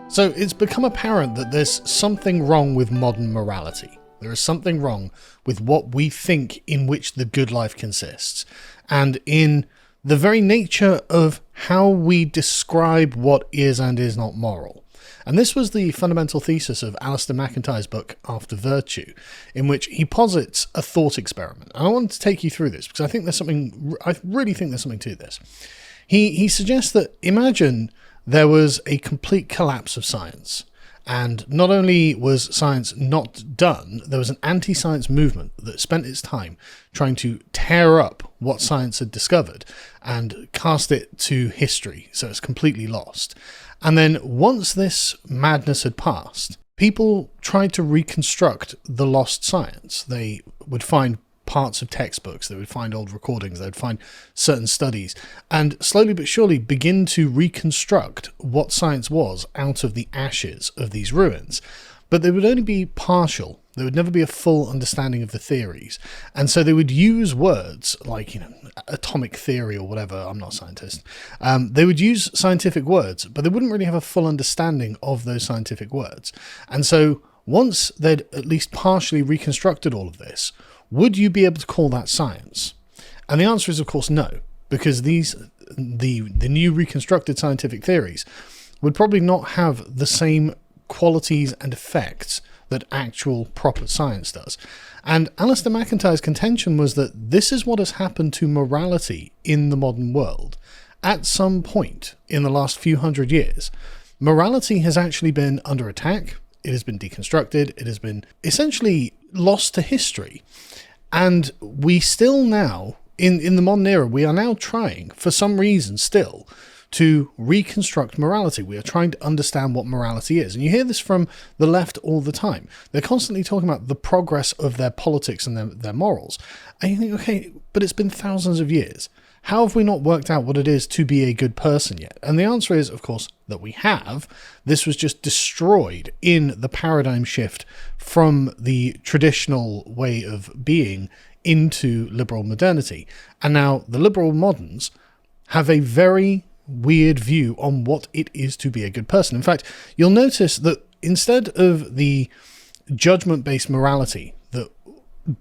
So it's become apparent that there's something wrong with modern morality. There is something wrong with what we think in which the good life consists, and in the very nature of how we describe what is and is not moral. And this was the fundamental thesis of Alistair MacIntyre's book, After Virtue, in which he posits a thought experiment. And I wanted to take you through this because I really think there's something to this. He suggests that imagine there was a complete collapse of science. And not only was science not done, there was an anti-science movement that spent its time trying to tear up what science had discovered and cast it to history, so it's completely lost. And then once this madness had passed, people tried to reconstruct the lost science. They would find parts of textbooks, they would find old recordings, they would find certain studies, and slowly but surely begin to reconstruct what science was out of the ashes of these ruins. But they would only be partial. There would never be a full understanding of the theories. And so they would use words like, atomic theory or whatever. I'm not a scientist. They would use scientific words, but they wouldn't really have a full understanding of those scientific words. And so once they'd at least partially reconstructed all of this, would you be able to call that science? And the answer is, of course, no, because the new reconstructed scientific theories would probably not have the same qualities and effects that actual proper science does. And Alistair MacIntyre's contention was that this is what has happened to morality in the modern world. At some point in the last few hundred years, morality has actually been under attack. It has been deconstructed. It has been essentially lost to history. And we still now, in the modern era, we are now trying, for some reason still, to reconstruct morality. We are trying to understand what morality is. And you hear this from the left all the time. They're constantly talking about the progress of their politics and their morals. And you think, okay, but it's been thousands of years. How have we not worked out what it is to be a good person yet? And the answer is, of course, that we have. This was just destroyed in the paradigm shift from the traditional way of being into liberal modernity. And now the liberal moderns have a very weird view on what it is to be a good person. In fact, you'll notice that instead of the judgment-based morality that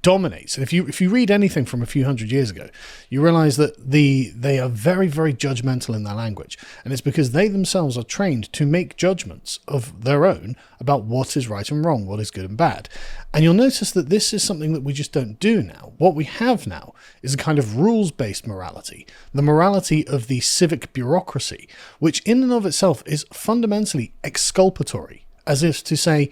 dominates, and if you read anything from a few hundred years ago, you realize that they are very, very judgmental in their language, and it's because they themselves are trained to make judgments of their own about what is right and wrong, what is good and bad. And you'll notice that this is something that we just don't do now. What we have now is a kind of rules-based morality, the morality of the civic bureaucracy, which in and of itself is fundamentally exculpatory, as if to say,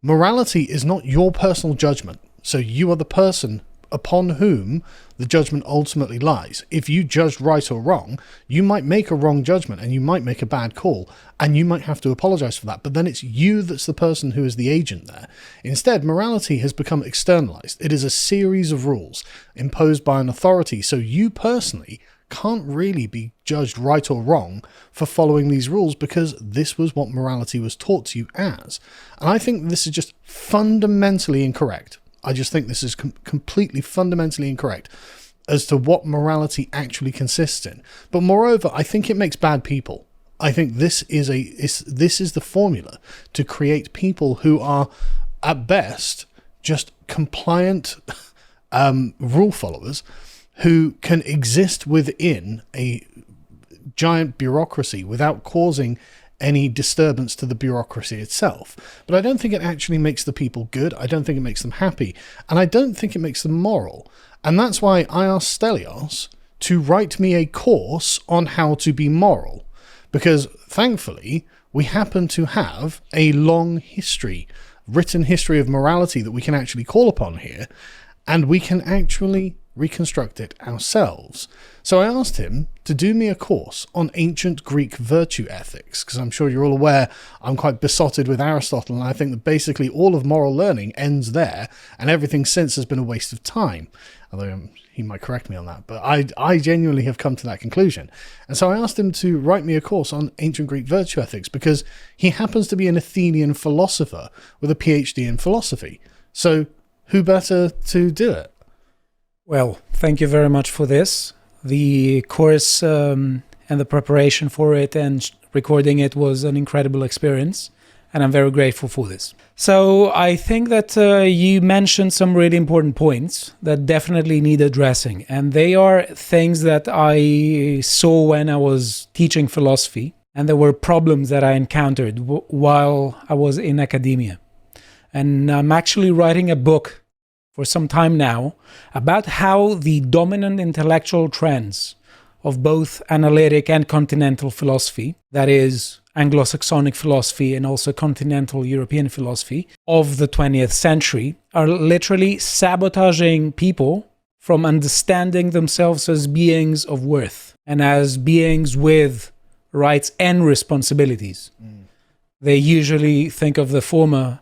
morality is not your personal judgment. So you are the person upon whom the judgment ultimately lies. If you judged right or wrong, you might make a wrong judgment and you might make a bad call and you might have to apologize for that. But then it's you that's the person who is the agent there. Instead, morality has become externalized. It is a series of rules imposed by an authority. So you personally can't really be judged right or wrong for following these rules because this was what morality was taught to you as. And I think this is just fundamentally incorrect. I just think this is completely fundamentally incorrect as to what morality actually consists in. But moreover, I think it makes bad people. I think this is the formula to create people who are, at best, just compliant rule followers who can exist within a giant bureaucracy without causing any disturbance to the bureaucracy itself. But I don't think it actually makes the people good. I don't think it makes them happy. And I don't think it makes them moral. And that's why I asked Stelios to write me a course on how to be moral. Because thankfully, we happen to have a long history, written history of morality that we can actually call upon here. And we can actually reconstruct it ourselves. So I asked him to do me a course on ancient Greek virtue ethics, because I'm sure you're all aware I'm quite besotted with Aristotle, and I think that basically all of moral learning ends there, and everything since has been a waste of time. Although he might correct me on that, but I genuinely have come to that conclusion. And so I asked him to write me a course on ancient Greek virtue ethics, because he happens to be an Athenian philosopher with a PhD in philosophy. So who better to do it? Well, thank you very much for this. The course and the preparation for it and Recording it was an incredible experience, and I'm very grateful for this. So I think that you mentioned some really important points that definitely need addressing, and they are things that I saw when I was teaching philosophy, and there were problems that I encountered while I was in academia. And I'm actually writing a book for some time now about how the dominant intellectual trends of both analytic and continental philosophy, that is Anglo-Saxonic philosophy and also continental European philosophy of the 20th century, are literally sabotaging people from understanding themselves as beings of worth and as beings with rights and responsibilities. They usually think of the former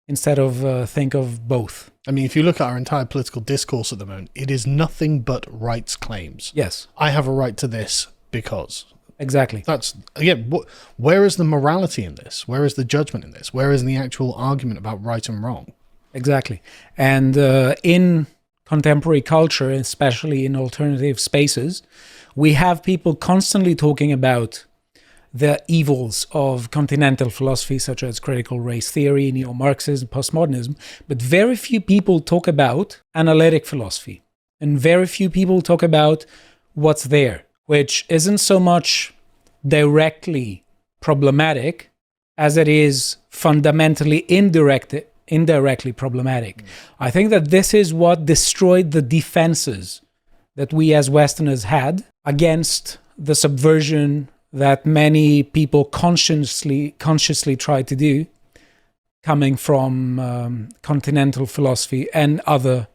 instead of think of both. I mean, if you look at our entire political discourse at the moment, it is nothing but rights claims. Yes. I have a right to this because. Exactly. That's, again, where is the morality in this? Where is the judgment in this? Where is the actual argument about right and wrong? Exactly. And in contemporary culture, especially in alternative spaces, we have people constantly talking about the evils of continental philosophy, such as critical race theory, neo-Marxism, postmodernism, but very few people talk about analytic philosophy, and very few people talk about what's there, which isn't so much directly problematic as it is fundamentally indirectly problematic. I think that this is what destroyed the defenses that we as Westerners had against the subversion that many people consciously try to do, coming from continental philosophy and other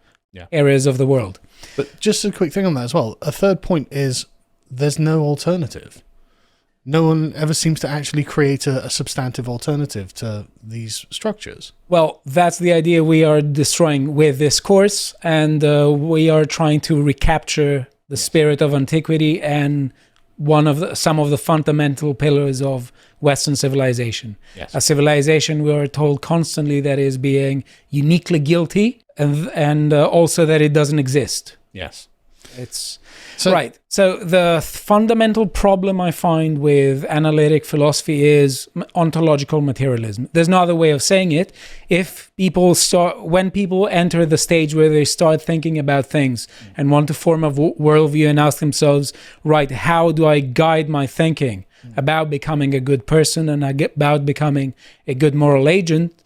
areas of the world. But just a quick thing on that as well. A third point is there's no alternative. No one ever seems to actually create a substantive alternative to these structures. Well, that's the idea we are destroying with this course, and we are trying to recapture the spirit of antiquity and some of the fundamental pillars of Western civilization. Yes. A civilization we are told constantly that is being uniquely guilty, and also that it doesn't exist. Yes. It's right. So the fundamental problem I find with analytic philosophy is ontological materialism. There's no other way of saying it. When people enter the stage where they start thinking about things and want to form a worldview and ask themselves, right, how do I guide my thinking about becoming a good person and about becoming a good moral agent?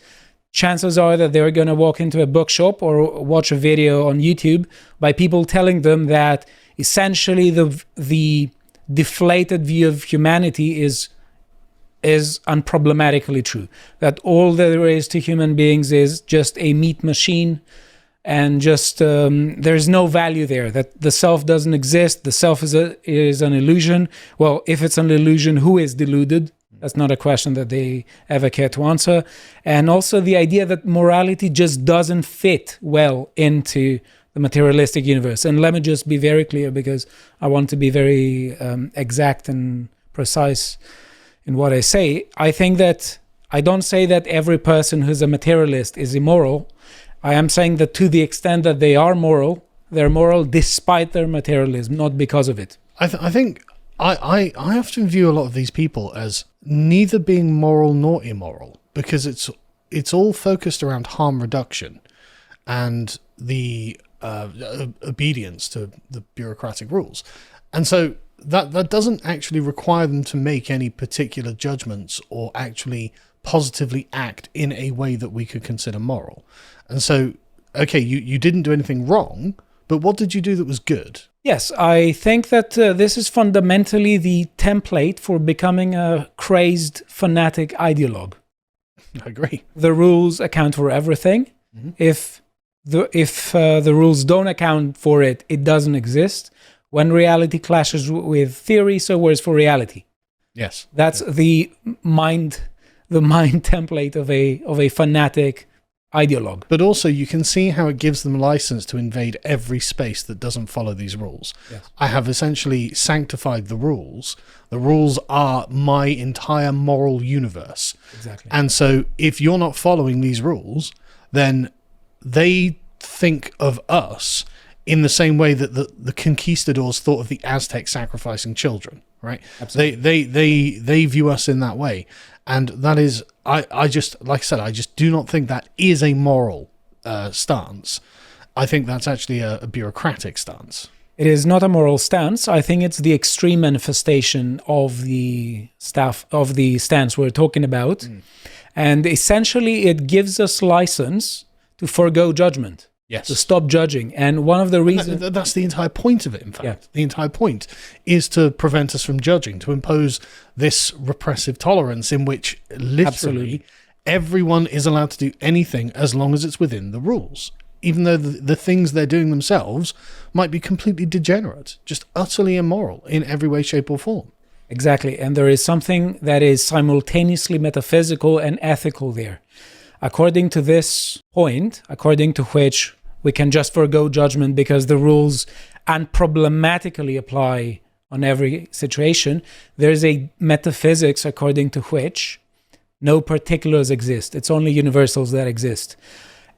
Chances are that they're going to walk into a bookshop or watch a video on YouTube by people telling them that essentially the deflated view of humanity is unproblematically true. That all there is to human beings is just a meat machine, and just there's no value there. That the self doesn't exist. The self is an illusion. Well, if it's an illusion, who is deluded? That's not a question that they ever care to answer. And also the idea that morality just doesn't fit well into the materialistic universe. And let me just be very clear, because I want to be very exact and precise in what I say. I think that I don't say that every person who's a materialist is immoral. I am saying that to the extent that they are moral, they're moral despite their materialism, not because of it. I think I often view a lot of these people as neither being moral nor immoral, because it's all focused around harm reduction and the obedience to the bureaucratic rules. And so that doesn't actually require them to make any particular judgments or actually positively act in a way that we could consider moral. And so, okay, you didn't do anything wrong, but what did you do that was good? Yes, I think that this is fundamentally the template for becoming a crazed fanatic ideologue. I agree. The rules account for everything. Mm-hmm. If the rules don't account for it, it doesn't exist. When reality clashes with theory, so where's for reality? Yes, that's the mind template of a fanatic ideologue. But also you can see how it gives them license to invade every space that doesn't follow these rules. Yes. I have essentially sanctified the rules. The rules are my entire moral universe. Exactly. And so if you're not following these rules, then they think of us in the same way that the conquistadors thought of the Aztecs sacrificing children, right? Absolutely. They view us in that way. And that is, I just, like I said, I just do not think that is a moral stance. I think that's actually a bureaucratic stance. It is not a moral stance. I think it's the extreme manifestation of the stance we're talking about. And essentially, it gives us license to forego judgment. Yes. To stop judging. And one of the reasons... That's the entire point of it, in fact. Yeah. The entire point is to prevent us from judging, to impose this repressive tolerance in which literally everyone is allowed to do anything as long as it's within the rules. Even though the things they're doing themselves might be completely degenerate, just utterly immoral in every way, shape, or form. Exactly. And there is something that is simultaneously metaphysical and ethical there. According to this point, according to which we can just forego judgment because the rules unproblematically apply on every situation, there's a metaphysics according to which no particulars exist. It's only universals that exist.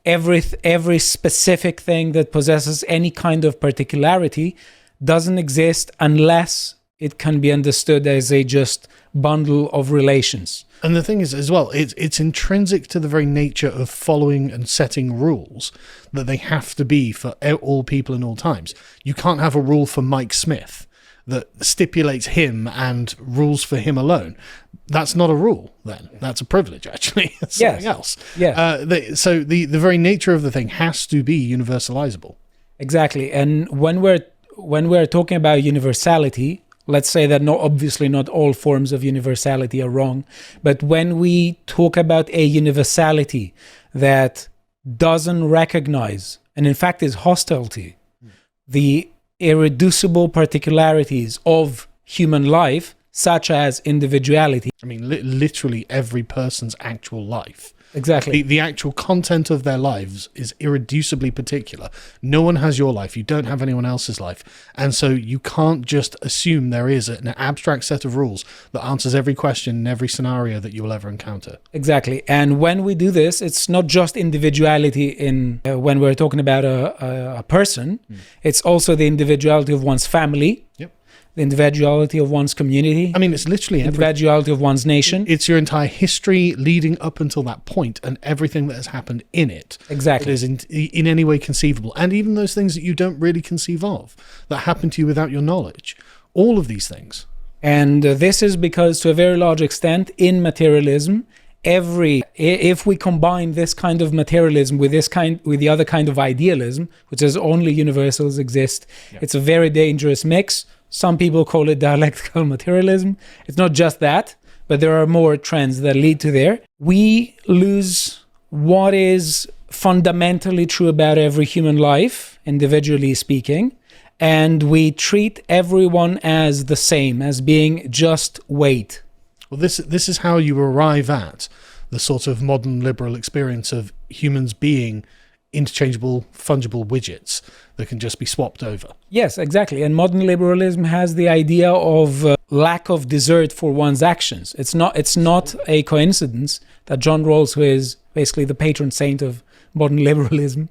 Every specific thing that possesses any kind of particularity doesn't exist unless it can be understood as a just bundle of relations. And the thing is, as well, it's intrinsic to the very nature of following and setting rules that they have to be for all people in all times. You can't have a rule for Mike Smith that stipulates him and rules for him alone. That's not a rule, then. That's a privilege, actually. It's something else. Yes. So the very nature of the thing has to be universalizable. Exactly. And when we're talking about universality, let's say that obviously not all forms of universality are wrong, but when we talk about a universality that doesn't recognize, and in fact is hostile to, the irreducible particularities of human life, such as individuality. I mean, literally every person's actual life. Exactly. The actual content of their lives is irreducibly particular. No one has your life. You don't have anyone else's life. And so you can't just assume there is an abstract set of rules that answers every question in every scenario that you will ever encounter. Exactly. And when we do this, it's not just individuality in when we're talking about a person. It's also the individuality of one's family. Yep. The individuality of one's community. I mean, it's literally individuality of one's nation. It's your entire history leading up until that point and everything that has happened in it. Exactly. That is in any way conceivable. And even those things that you don't really conceive of, that happen to you without your knowledge. All of these things. And this is because, to a very large extent, in materialism, if we combine this kind of materialism with the other kind of idealism, which is only universals exist, it's a very dangerous mix. Some people call it dialectical materialism. It's not just that, but there are more trends that lead to there. We lose what is fundamentally true about every human life, individually speaking, and we treat everyone as the same, as being just weight. Well, this is how you arrive at the sort of modern liberal experience of humans being interchangeable, fungible widgets that can just be swapped over. Yes, exactly. And modern liberalism has the idea of lack of desert for one's actions. It's not a coincidence that John Rawls, who is basically the patron saint of modern liberalism,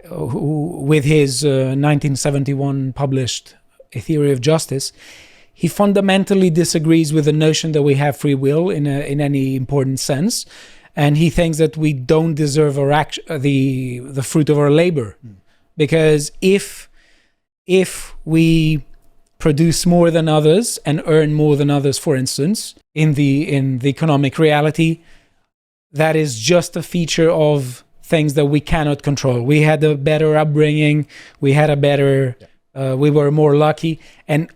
who, with his 1971 published A Theory of Justice, he fundamentally disagrees with the notion that we have free will in any important sense. And he thinks that we don't deserve the fruit of our labor. Because if we produce more than others and earn more than others, for instance, in the economic reality, that is just a feature of things that we cannot control. We had a better upbringing, we were more lucky, and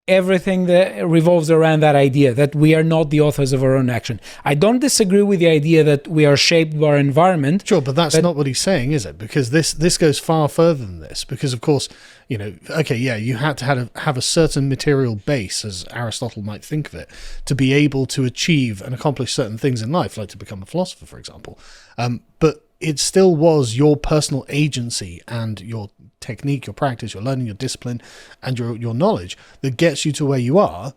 everything that revolves around that idea that we are not the authors of our own action. I don't disagree with the idea that we are shaped by our environment. Sure, but that's not what he's saying, is it? Because this goes far further than this. Because, of course, you had to have a certain material base, as Aristotle might think of it, to be able to achieve and accomplish certain things in life, like to become a philosopher, for example. But it still was your personal agency and your technique, your practice, your learning, your discipline, and your knowledge that gets you to where you are.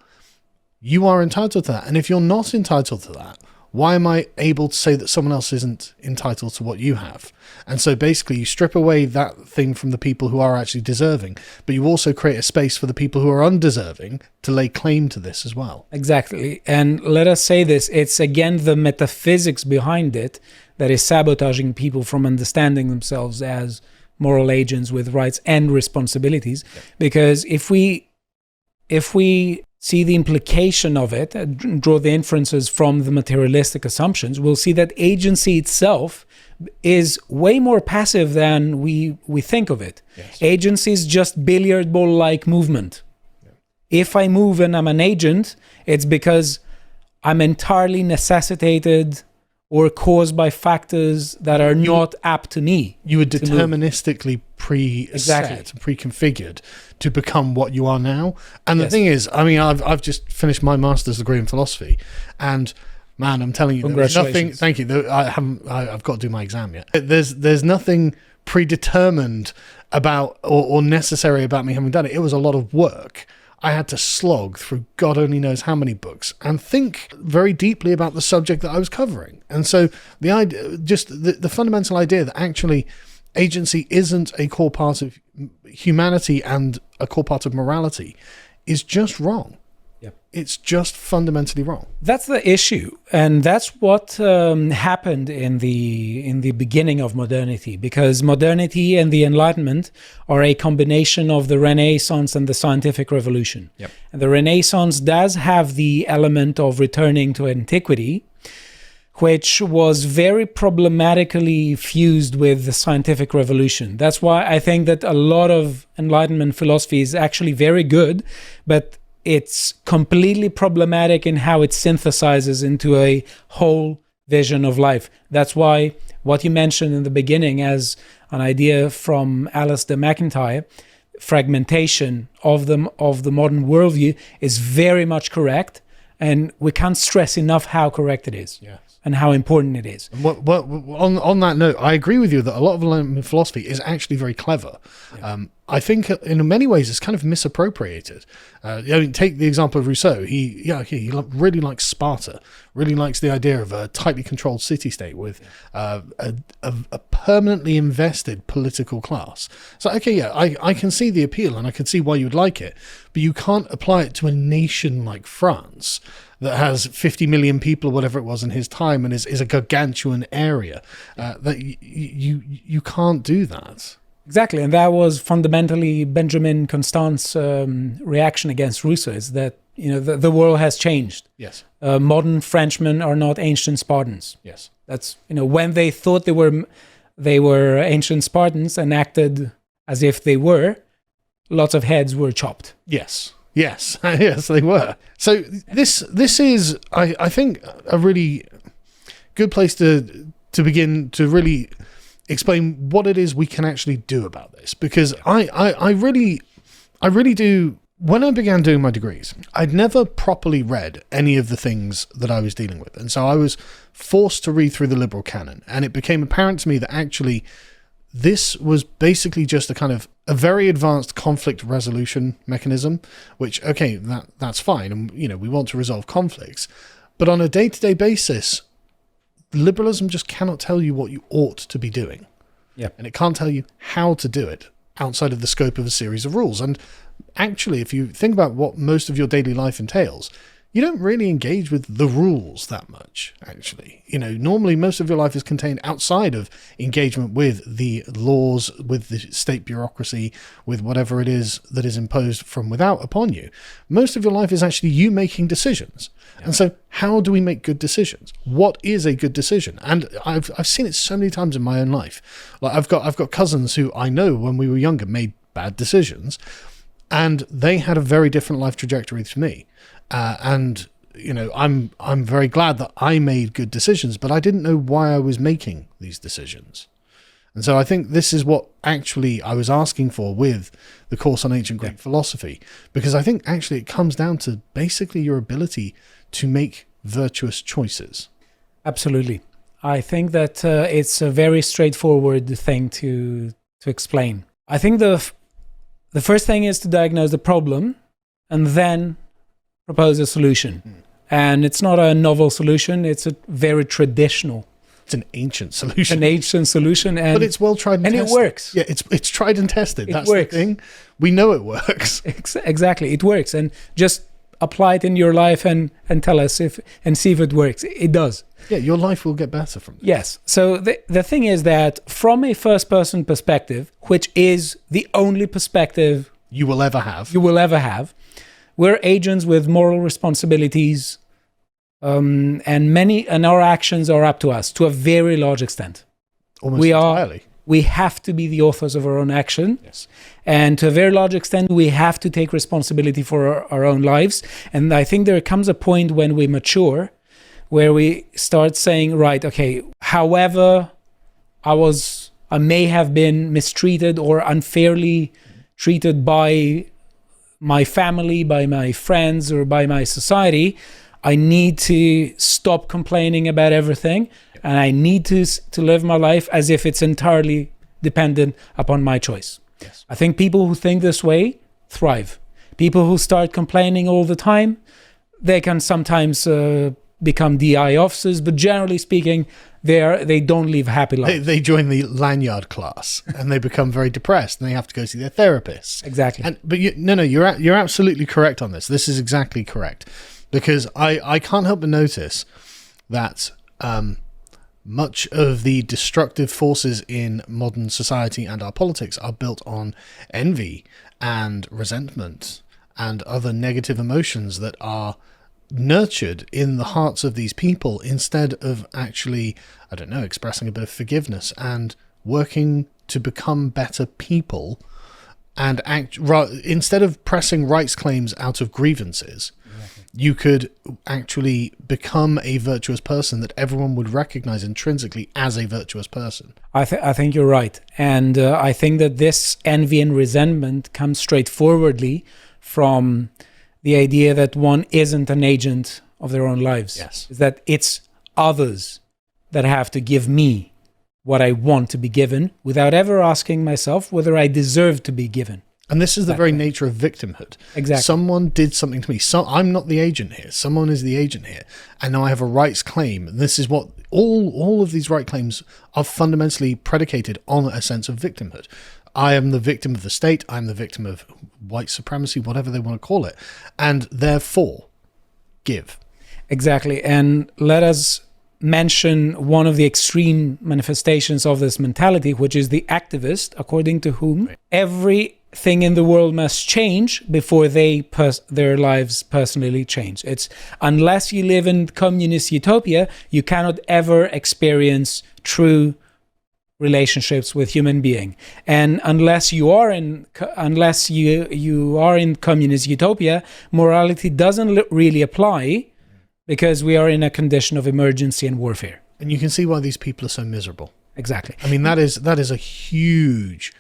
You are entitled to that. And if you're not entitled to that, why am I able to say that someone else isn't entitled to what you have? And so basically you strip away that thing from the people who are actually deserving, but you also create a space for the people who are undeserving to lay claim to this as well. Exactly. And let us say this, it's again the metaphysics behind it that is sabotaging people from understanding themselves as moral agents with rights and responsibilities. Yeah. Because if we see the implication of it, draw the inferences from the materialistic assumptions, we'll see that agency itself is way more passive than we think of it. Yes. Agency is just billiard ball-like movement. Yeah. If I move and I'm an agent, it's because I'm entirely necessitated or caused by factors that are not apt to me. You were deterministically preset, pre-configured to become what you are now. And the thing is, I mean, I've just finished my master's degree in philosophy, and man, I'm telling you, there's nothing. Thank you. I've got to do my exam yet. There's nothing predetermined about or necessary about me having done it. It was a lot of work. I had to slog through God only knows how many books and think very deeply about the subject that I was covering. And so the idea, just the fundamental idea that actually agency isn't a core part of humanity and a core part of morality is just wrong. Yep. It's just fundamentally wrong. That's the issue, and that's what happened in the beginning of modernity, because modernity and the Enlightenment are a combination of the Renaissance and the Scientific Revolution. Yep. And the Renaissance does have the element of returning to antiquity, which was very problematically fused with the Scientific Revolution. That's why I think that a lot of Enlightenment philosophy is actually very good, but it's completely problematic in how it synthesizes into a whole vision of life. That's why what you mentioned in the beginning as an idea from Alistair McIntyre, fragmentation of the modern worldview, is very much correct, and we can't stress enough how correct it is. Yeah. And how important it is. And on that note, I agree with you that a lot of Enlightenment philosophy is actually very clever. Yeah. I think in many ways it's kind of misappropriated. Take the example of Rousseau. He really likes Sparta, really likes the idea of a tightly controlled city-state with a permanently invested political class. So, I can see the appeal and I can see why you would like it, but you can't apply it to a nation like France that has 50 million people or whatever it was in his time and is a gargantuan area. That you can't do that. Exactly, and that was fundamentally Benjamin Constant's reaction against Rousseau, is that the world has changed. Yes. Modern Frenchmen are not ancient Spartans. Yes. That's when they thought they were ancient Spartans and acted as if they were, lots of heads were chopped. Yes. Yes, yes, they were. So this is, I think, a really good place to begin to really explain what it is we can actually do about this. Because I really do. When I began doing my degrees, I'd never properly read any of the things that I was dealing with, and so I was forced to read through the liberal canon, and it became apparent to me that actually this was basically just a very advanced conflict resolution mechanism, which, that's fine. And, we want to resolve conflicts. But on a day-to-day basis, liberalism just cannot tell you what you ought to be doing. Yeah. And it can't tell you how to do it outside of the scope of a series of rules. And actually, if you think about what most of your daily life entails, you don't really engage with the rules that much, actually. Normally most of your life is contained outside of engagement with the laws, with the state bureaucracy, with whatever it is that is imposed from without upon you. Most of your life is actually you making decisions. Yeah. And so how do we make good decisions? What is a good decision? And I've seen it so many times in my own life. Like I've got cousins who I know when we were younger made bad decisions, and they had a very different life trajectory to me. And I'm very glad that I made good decisions, but I didn't know why I was making these decisions. And so I think this is what actually I was asking for with the course on ancient Greek philosophy, because I think actually it comes down to basically your ability to make virtuous choices. Absolutely. I think that it's a very straightforward thing to explain. I think the first thing is to diagnose the problem and then propose a solution. And it's not a novel solution. It's a very traditional. It's an ancient solution. And but it's well tried and tested. And it works. Yeah, it's tried and tested. That's works. the thing. We know it works. Exactly. It works. And just apply it in your life and tell us and see if it works. It does. Yeah, your life will get better from this. Yes. So the thing is that from a first person perspective, which is the only perspective you will ever have, we're agents with moral responsibilities, and our actions are up to us to a very large extent. Almost entirely. We have to be the authors of our own action. Yes. And to a very large extent, we have to take responsibility for our own lives. And I think there comes a point when we mature where we start saying, right, okay, however I may have been mistreated or unfairly treated by my family, by my friends, or by my society, I need to stop complaining about everything, and I need to live my life as if it's entirely dependent upon my choice. Yes. I think people who think this way thrive. People who start complaining all the time, they can sometimes become DI officers, but generally speaking, they don't live happy lives. They join the lanyard class and they become very depressed and they have to go see their therapist. Exactly. But you're absolutely correct on this. This is exactly correct, because I can't help but notice that much of the destructive forces in modern society and our politics are built on envy and resentment and other negative emotions that are nurtured in the hearts of these people, instead of actually, I don't know, expressing a bit of forgiveness and working to become better people, and instead of pressing rights claims out of grievances. Exactly. You could actually become a virtuous person that everyone would recognize intrinsically as a virtuous person. I think you're right. And I think that this envy and resentment comes straightforwardly from the idea that one isn't an agent of their own lives. Yes. Is that it's others that have to give me what I want to be given without ever asking myself whether I deserve to be given. And this is the very nature of victimhood. Exactly. Someone did something to me. So I'm not the agent here. Someone is the agent here. And now I have a rights claim. And this is what all of these right claims are fundamentally predicated on, a sense of victimhood. I am the victim of the state. I'm the victim of white supremacy, whatever they want to call it. And therefore, give. Exactly. And let us mention one of the extreme manifestations of this mentality, which is the activist, according to whom everything in the world must change before their lives personally change. It's unless you live in communist utopia, you cannot ever experience true relationships with human being. And unless you are in communist utopia, morality doesn't really apply, because we are in a condition of emergency and warfare. And you can see why these people are so miserable. Exactly. I mean, that is a huge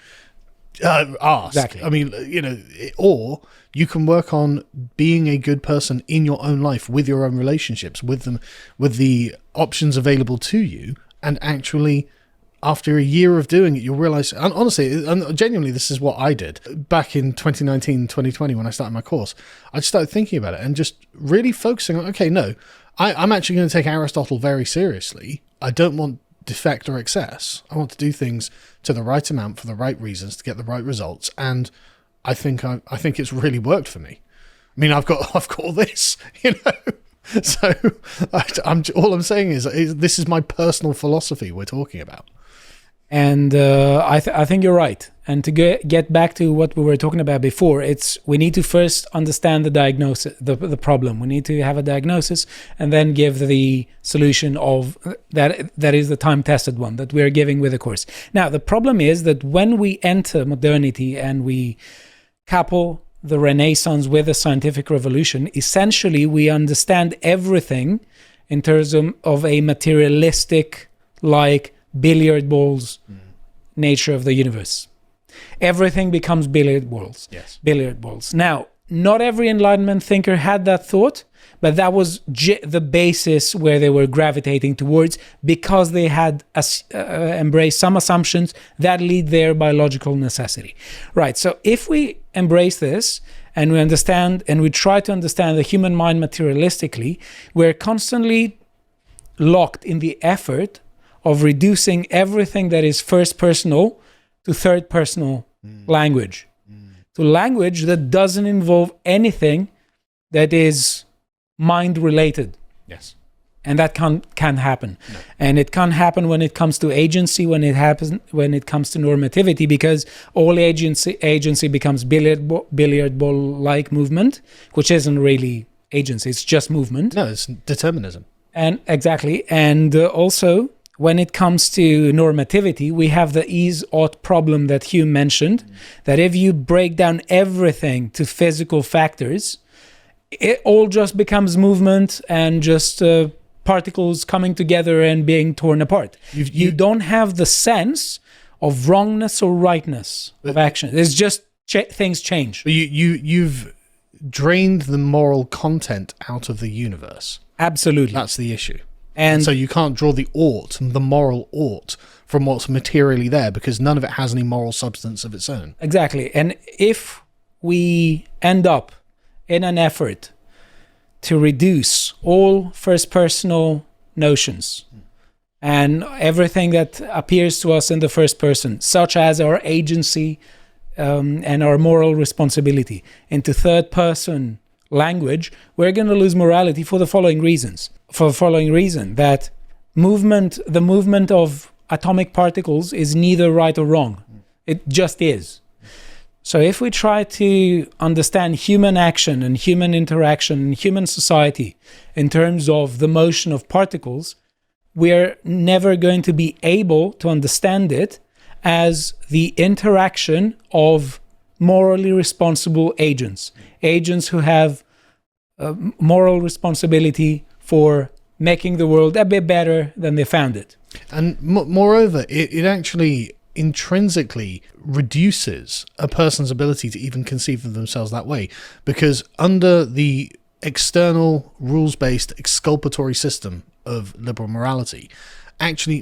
ask. Exactly. I mean, or you can work on being a good person in your own life, with your own relationships, with them, with the options available to you, and actually, after a year of doing it, you'll realize, and honestly, and genuinely, this is what I did back in 2019, 2020, when I started my course. I just started thinking about it and just really focusing on, okay, no, I'm actually going to take Aristotle very seriously. I don't want defect or excess. I want to do things to the right amount for the right reasons to get the right results. And I think it's really worked for me. I mean, I've got all this, So all I'm saying is this is my personal philosophy we're talking about. And I think you're right. And to get back to what we were talking about before, we need to first understand the diagnosis, the problem. We need to have a diagnosis and then give the solution of that is the time-tested one that we're giving with the course. Now, the problem is that when we enter modernity and we couple the Renaissance with the scientific revolution, essentially we understand everything in terms of a materialistic, like billiard balls nature of the universe. Everything becomes billiard balls. Yes. Billiard balls. Now, not every Enlightenment thinker had that thought, but that was the basis where they were gravitating towards, because they had embraced some assumptions that lead there by logical necessity. Right, so if we embrace this and we understand and we try to understand the human mind materialistically, we're constantly locked in the effort of reducing everything that is first personal to third personal language. To language that doesn't involve anything that is mind related. Yes. And that can't happen. No. And it can't happen when it comes to agency, when it comes to normativity, because all agency becomes billiard ball like movement, which isn't really agency, it's just movement. No, it's determinism. And exactly. And also, when it comes to normativity, we have the is-ought problem that Hume mentioned, that if you break down everything to physical factors, it all just becomes movement and just particles coming together and being torn apart. You don't have the sense of wrongness or rightness of action. It's just things change. You've drained the moral content out of the universe. Absolutely. That's the issue. And so you can't draw the moral ought from what's materially there, because none of it has any moral substance of its own. Exactly. And if we end up in an effort to reduce all first personal notions and everything that appears to us in the first person, such as our agency and our moral responsibility, into third person language, we're going to lose morality for the following reasons. For the following reason, that the movement of atomic particles is neither right or wrong. It just is. So if we try to understand human action and human interaction and human society in terms of the motion of particles, we're never going to be able to understand it as the interaction of morally responsible agents who have moral responsibility for making the world a bit better than they found it. And moreover, it actually intrinsically reduces a person's ability to even conceive of themselves that way, because under the external rules-based exculpatory system of liberal morality, actually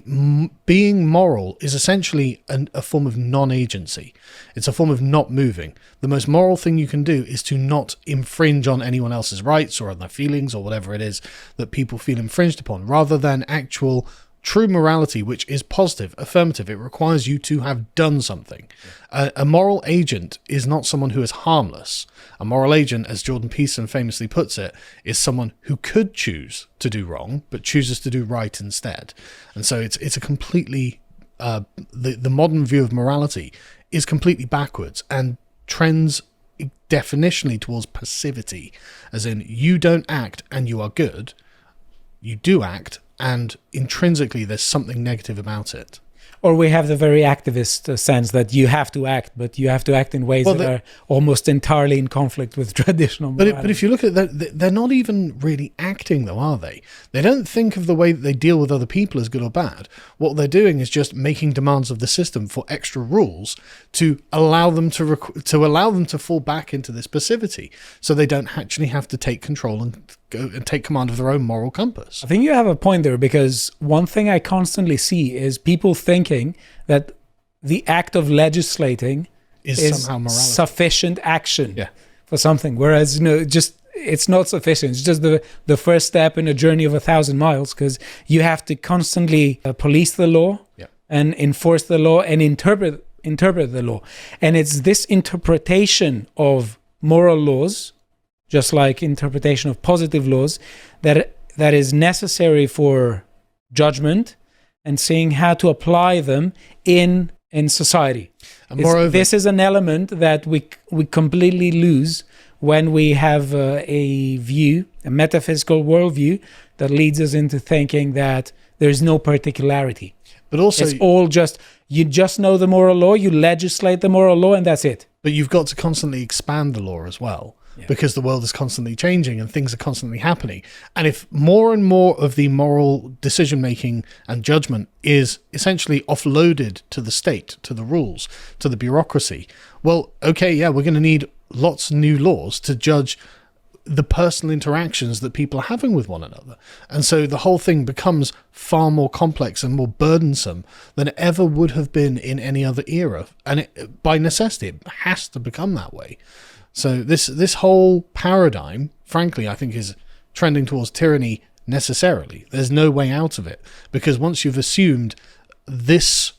being moral is essentially a form of non-agency. It's a form of not moving. The most moral thing you can do is to not infringe on anyone else's rights or on their feelings or whatever it is that people feel infringed upon, rather than actual true morality, which is positive, affirmative. It requires you to have done something. A moral agent is not someone who is harmless. A moral agent, as Jordan Peterson famously puts it, is someone who could choose to do wrong, but chooses to do right instead. And so it's a completely, the modern view of morality is completely backwards and trends definitionally towards passivity, as in you don't act and you are good, you do act and intrinsically there's something negative about it. Or we have the very activist sense that you have to act, but you have to act in ways that are almost entirely in conflict with traditional morality. But if you look at that, they're not even really acting, though, are they? They don't think of the way that they deal with other people as good or bad. What they're doing is just making demands of the system for extra rules to allow them to fall back into this passivity, so they don't actually have to take control and go and take command of their own moral compass. I think you have a point there, because one thing I constantly see is people thinking that the act of legislating is somehow morality, sufficient action for something, whereas it's not sufficient. It's just the first step in a journey of 1,000 miles, because you have to constantly police the law and enforce the law and interpret the law. And it's this interpretation of moral laws, just like interpretation of positive laws, that is necessary for judgment and seeing how to apply them in society. And moreover, this is an element that we completely lose when we have a metaphysical worldview that leads us into thinking that there's no particularity. But also, it's all you just know the moral law, you legislate the moral law, and that's it. But you've got to constantly expand the law as well. Because the world is constantly changing and things are constantly happening. And if more and more of the moral decision-making and judgment is essentially offloaded to the state, to the rules, to the bureaucracy, well, okay, we're going to need lots of new laws to judge the personal interactions that people are having with one another. And so the whole thing becomes far more complex and more burdensome than it ever would have been in any other era. And by necessity, it has to become that way. So this whole paradigm, frankly, I think is trending towards tyranny necessarily. There's no way out of it, because once you've assumed this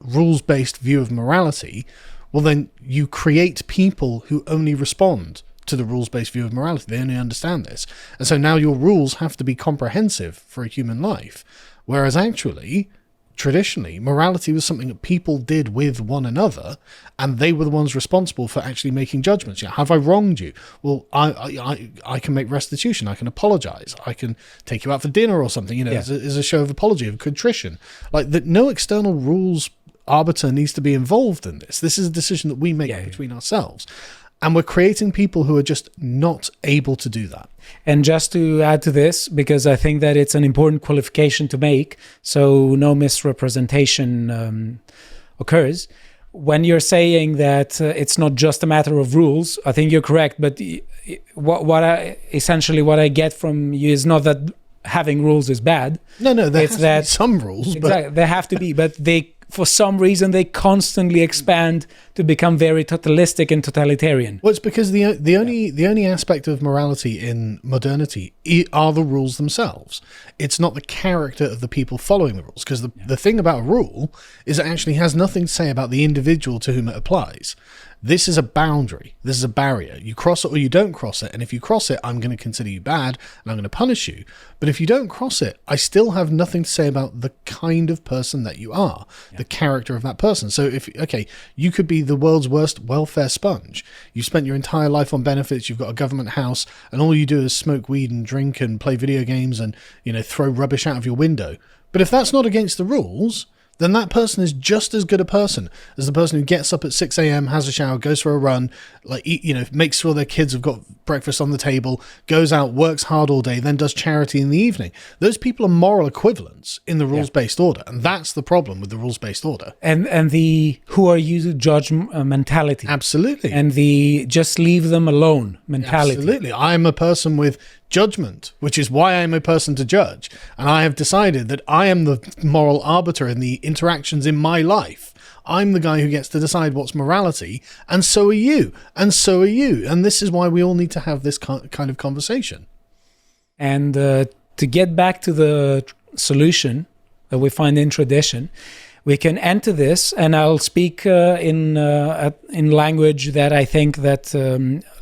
rules-based view of morality, well, then you create people who only respond to the rules-based view of morality. They only understand this. And so now your rules have to be comprehensive for a human life. Whereas actually, traditionally, morality was something that people did with one another, and they were the ones responsible for actually making judgments. Have I wronged you? Well, I can make restitution. I can apologize. I can take you out for dinner or something, as a show of apology, of contrition. Like that, no external rules arbiter needs to be involved in this. This is a decision that we make between ourselves. And we're creating people who are just not able to do that. And just to add to this, because I think that it's an important qualification to make, so no misrepresentation occurs. When you're saying that it's not just a matter of rules, I think you're correct. But what I get from you is not that having rules is bad. No, there has to be some rules. Exactly, there have to be, but for some reason, they constantly expand to become very totalistic and totalitarian. Well, it's because the only aspect of morality in modernity are the rules themselves. It's not the character of the people following the rules, because the thing about a rule is it actually has nothing to say about the individual to whom it applies. This is a boundary. This is a barrier. You cross it or you don't cross it. And if you cross it, I'm going to consider you bad and I'm going to punish you. But if you don't cross it, I still have nothing to say about the kind of person that you are, the character of that person. So you could be the world's worst welfare sponge. You spent your entire life on benefits. You've got a government house and all you do is smoke weed and drink and play video games and, throw rubbish out of your window. But if that's not against the rules, then that person is just as good a person as the person who gets up at 6 a.m., has a shower, goes for a run, makes sure their kids have got breakfast on the table, goes out, works hard all day, then does charity in the evening. Those people are moral equivalents in the rules-based order, and that's the problem with the rules-based order. And the who are you to judge mentality. Absolutely. And the just leave them alone mentality. Absolutely. I'm a person with judgment, which is why I'm a person to judge. And I have decided that I am the moral arbiter in the interactions in my life. I'm the guy who gets to decide what's morality, and so are you, and so are you. And this is why we all need to have this kind of conversation. And to get back to the solution that we find in tradition, we can enter this, and I'll speak in language that I think that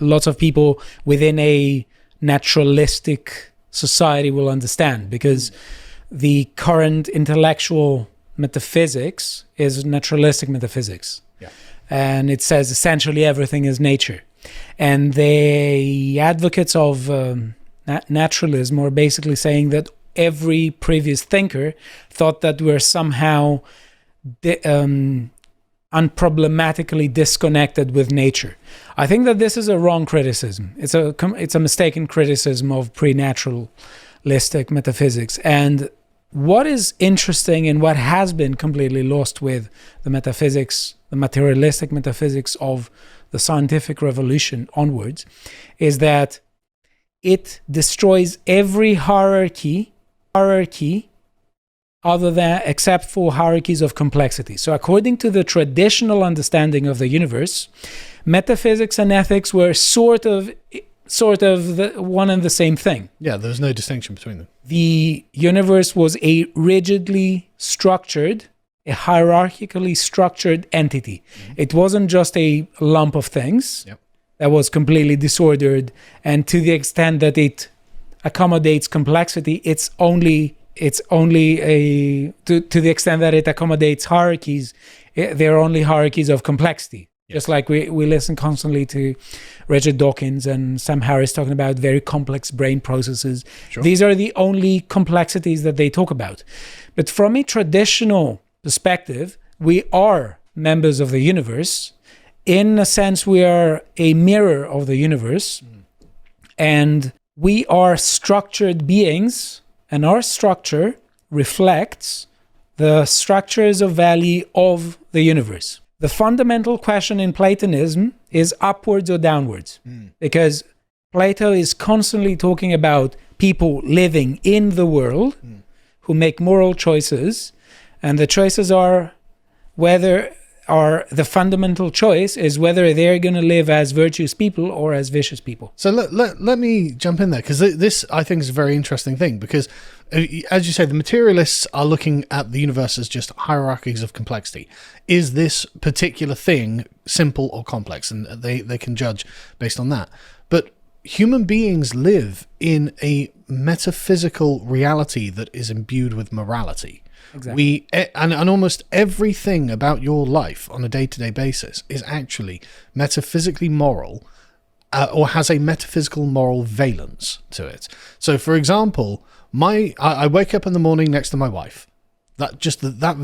lots of people within a naturalistic society will understand, because the current intellectual metaphysics is naturalistic metaphysics. And it says essentially everything is nature. And the advocates of naturalism are basically saying that every previous thinker thought that we're somehow unproblematically disconnected with nature. I think that this is a wrong criticism. It's a mistaken criticism of pre-naturalistic metaphysics. And what is interesting and what has been completely lost with the metaphysics, the materialistic metaphysics of the scientific revolution onwards, is that it destroys every hierarchy other than except for hierarchies of complexity. So according to the traditional understanding of the universe, metaphysics and ethics were sort of the one and the same thing. Yeah, there's no distinction between them. The universe was a rigidly structured, a hierarchically structured entity. Mm-hmm. It wasn't just a lump of things that was completely disordered, and to the extent that it accommodates complexity, it's only a to the extent that it accommodates hierarchies, they're only hierarchies of complexity. Just like we listen constantly to Richard Dawkins and Sam Harris talking about very complex brain processes. Sure. These are the only complexities that they talk about. But from a traditional perspective, we are members of the universe. In a sense, we are a mirror of the universe. And we are structured beings, and our structure reflects the structures of value of the universe. The fundamental question in Platonism is upwards or downwards. Because Plato is constantly talking about people living in the world who make moral choices, and the choices are the fundamental choice is whether they're going to live as virtuous people or as vicious people. So let me jump in there, because this, I think, is a very interesting thing, because as you say, the materialists are looking at the universe as just hierarchies of complexity. Is this particular thing simple or complex? And they can judge based on that. But human beings live in a metaphysical reality that is imbued with morality. Exactly. And almost everything about your life on a day-to-day basis is actually metaphysically moral, or has a metaphysical moral valence to it. So, for example, I wake up in the morning next to my wife. The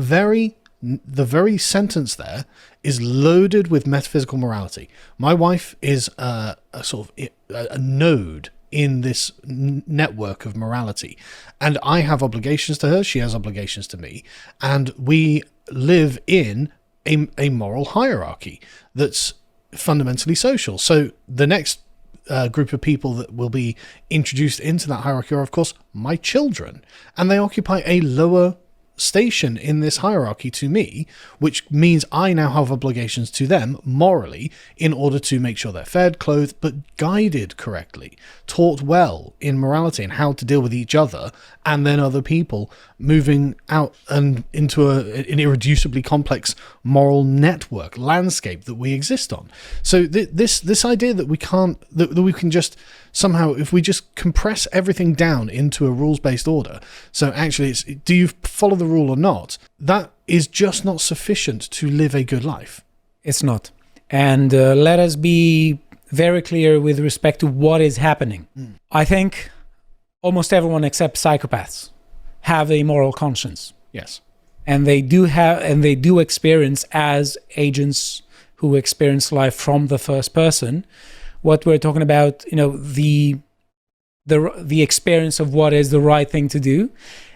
very sentence there is loaded with metaphysical morality. My wife is a sort of a node in this network of morality, and I have obligations to her, she has obligations to me, and we live in a moral hierarchy that's fundamentally social. So the next group of people that will be introduced into that hierarchy are, of course, my children, and they occupy a lower station in this hierarchy to me, which means I now have obligations to them morally in order to make sure they're fed, clothed, but guided correctly, taught well in morality and how to deal with each other and then other people, moving out and into an irreducibly complex moral network landscape that we exist on. So this idea that we can just somehow, if we just compress everything down into a rules-based order, so actually it's, do you follow the rule or not, that is just not sufficient to live a good life. It's not. And let us be very clear with respect to what is happening. I think almost everyone except psychopaths have a moral conscience. Yes. And they do experience, as agents who experience life from the first person, what we're talking about, the experience of what is the right thing to do.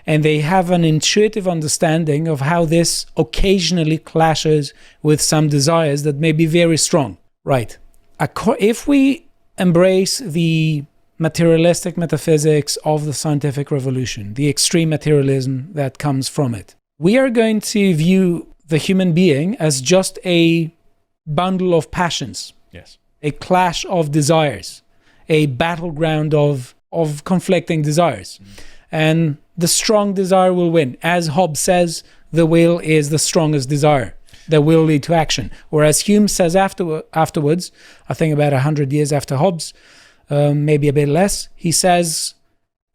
And they have an intuitive understanding of how this occasionally clashes with some desires that may be very strong. Right. If we embrace the materialistic metaphysics of the scientific revolution, the extreme materialism that comes from it, we are going to view the human being as just a bundle of passions. Yes. A clash of desires, a battleground of conflicting desires. And the strong desire will win. As Hobbes says, the will is the strongest desire. The will lead to action. Whereas Hume says afterwards, I think about 100 years after Hobbes, maybe a bit less, he says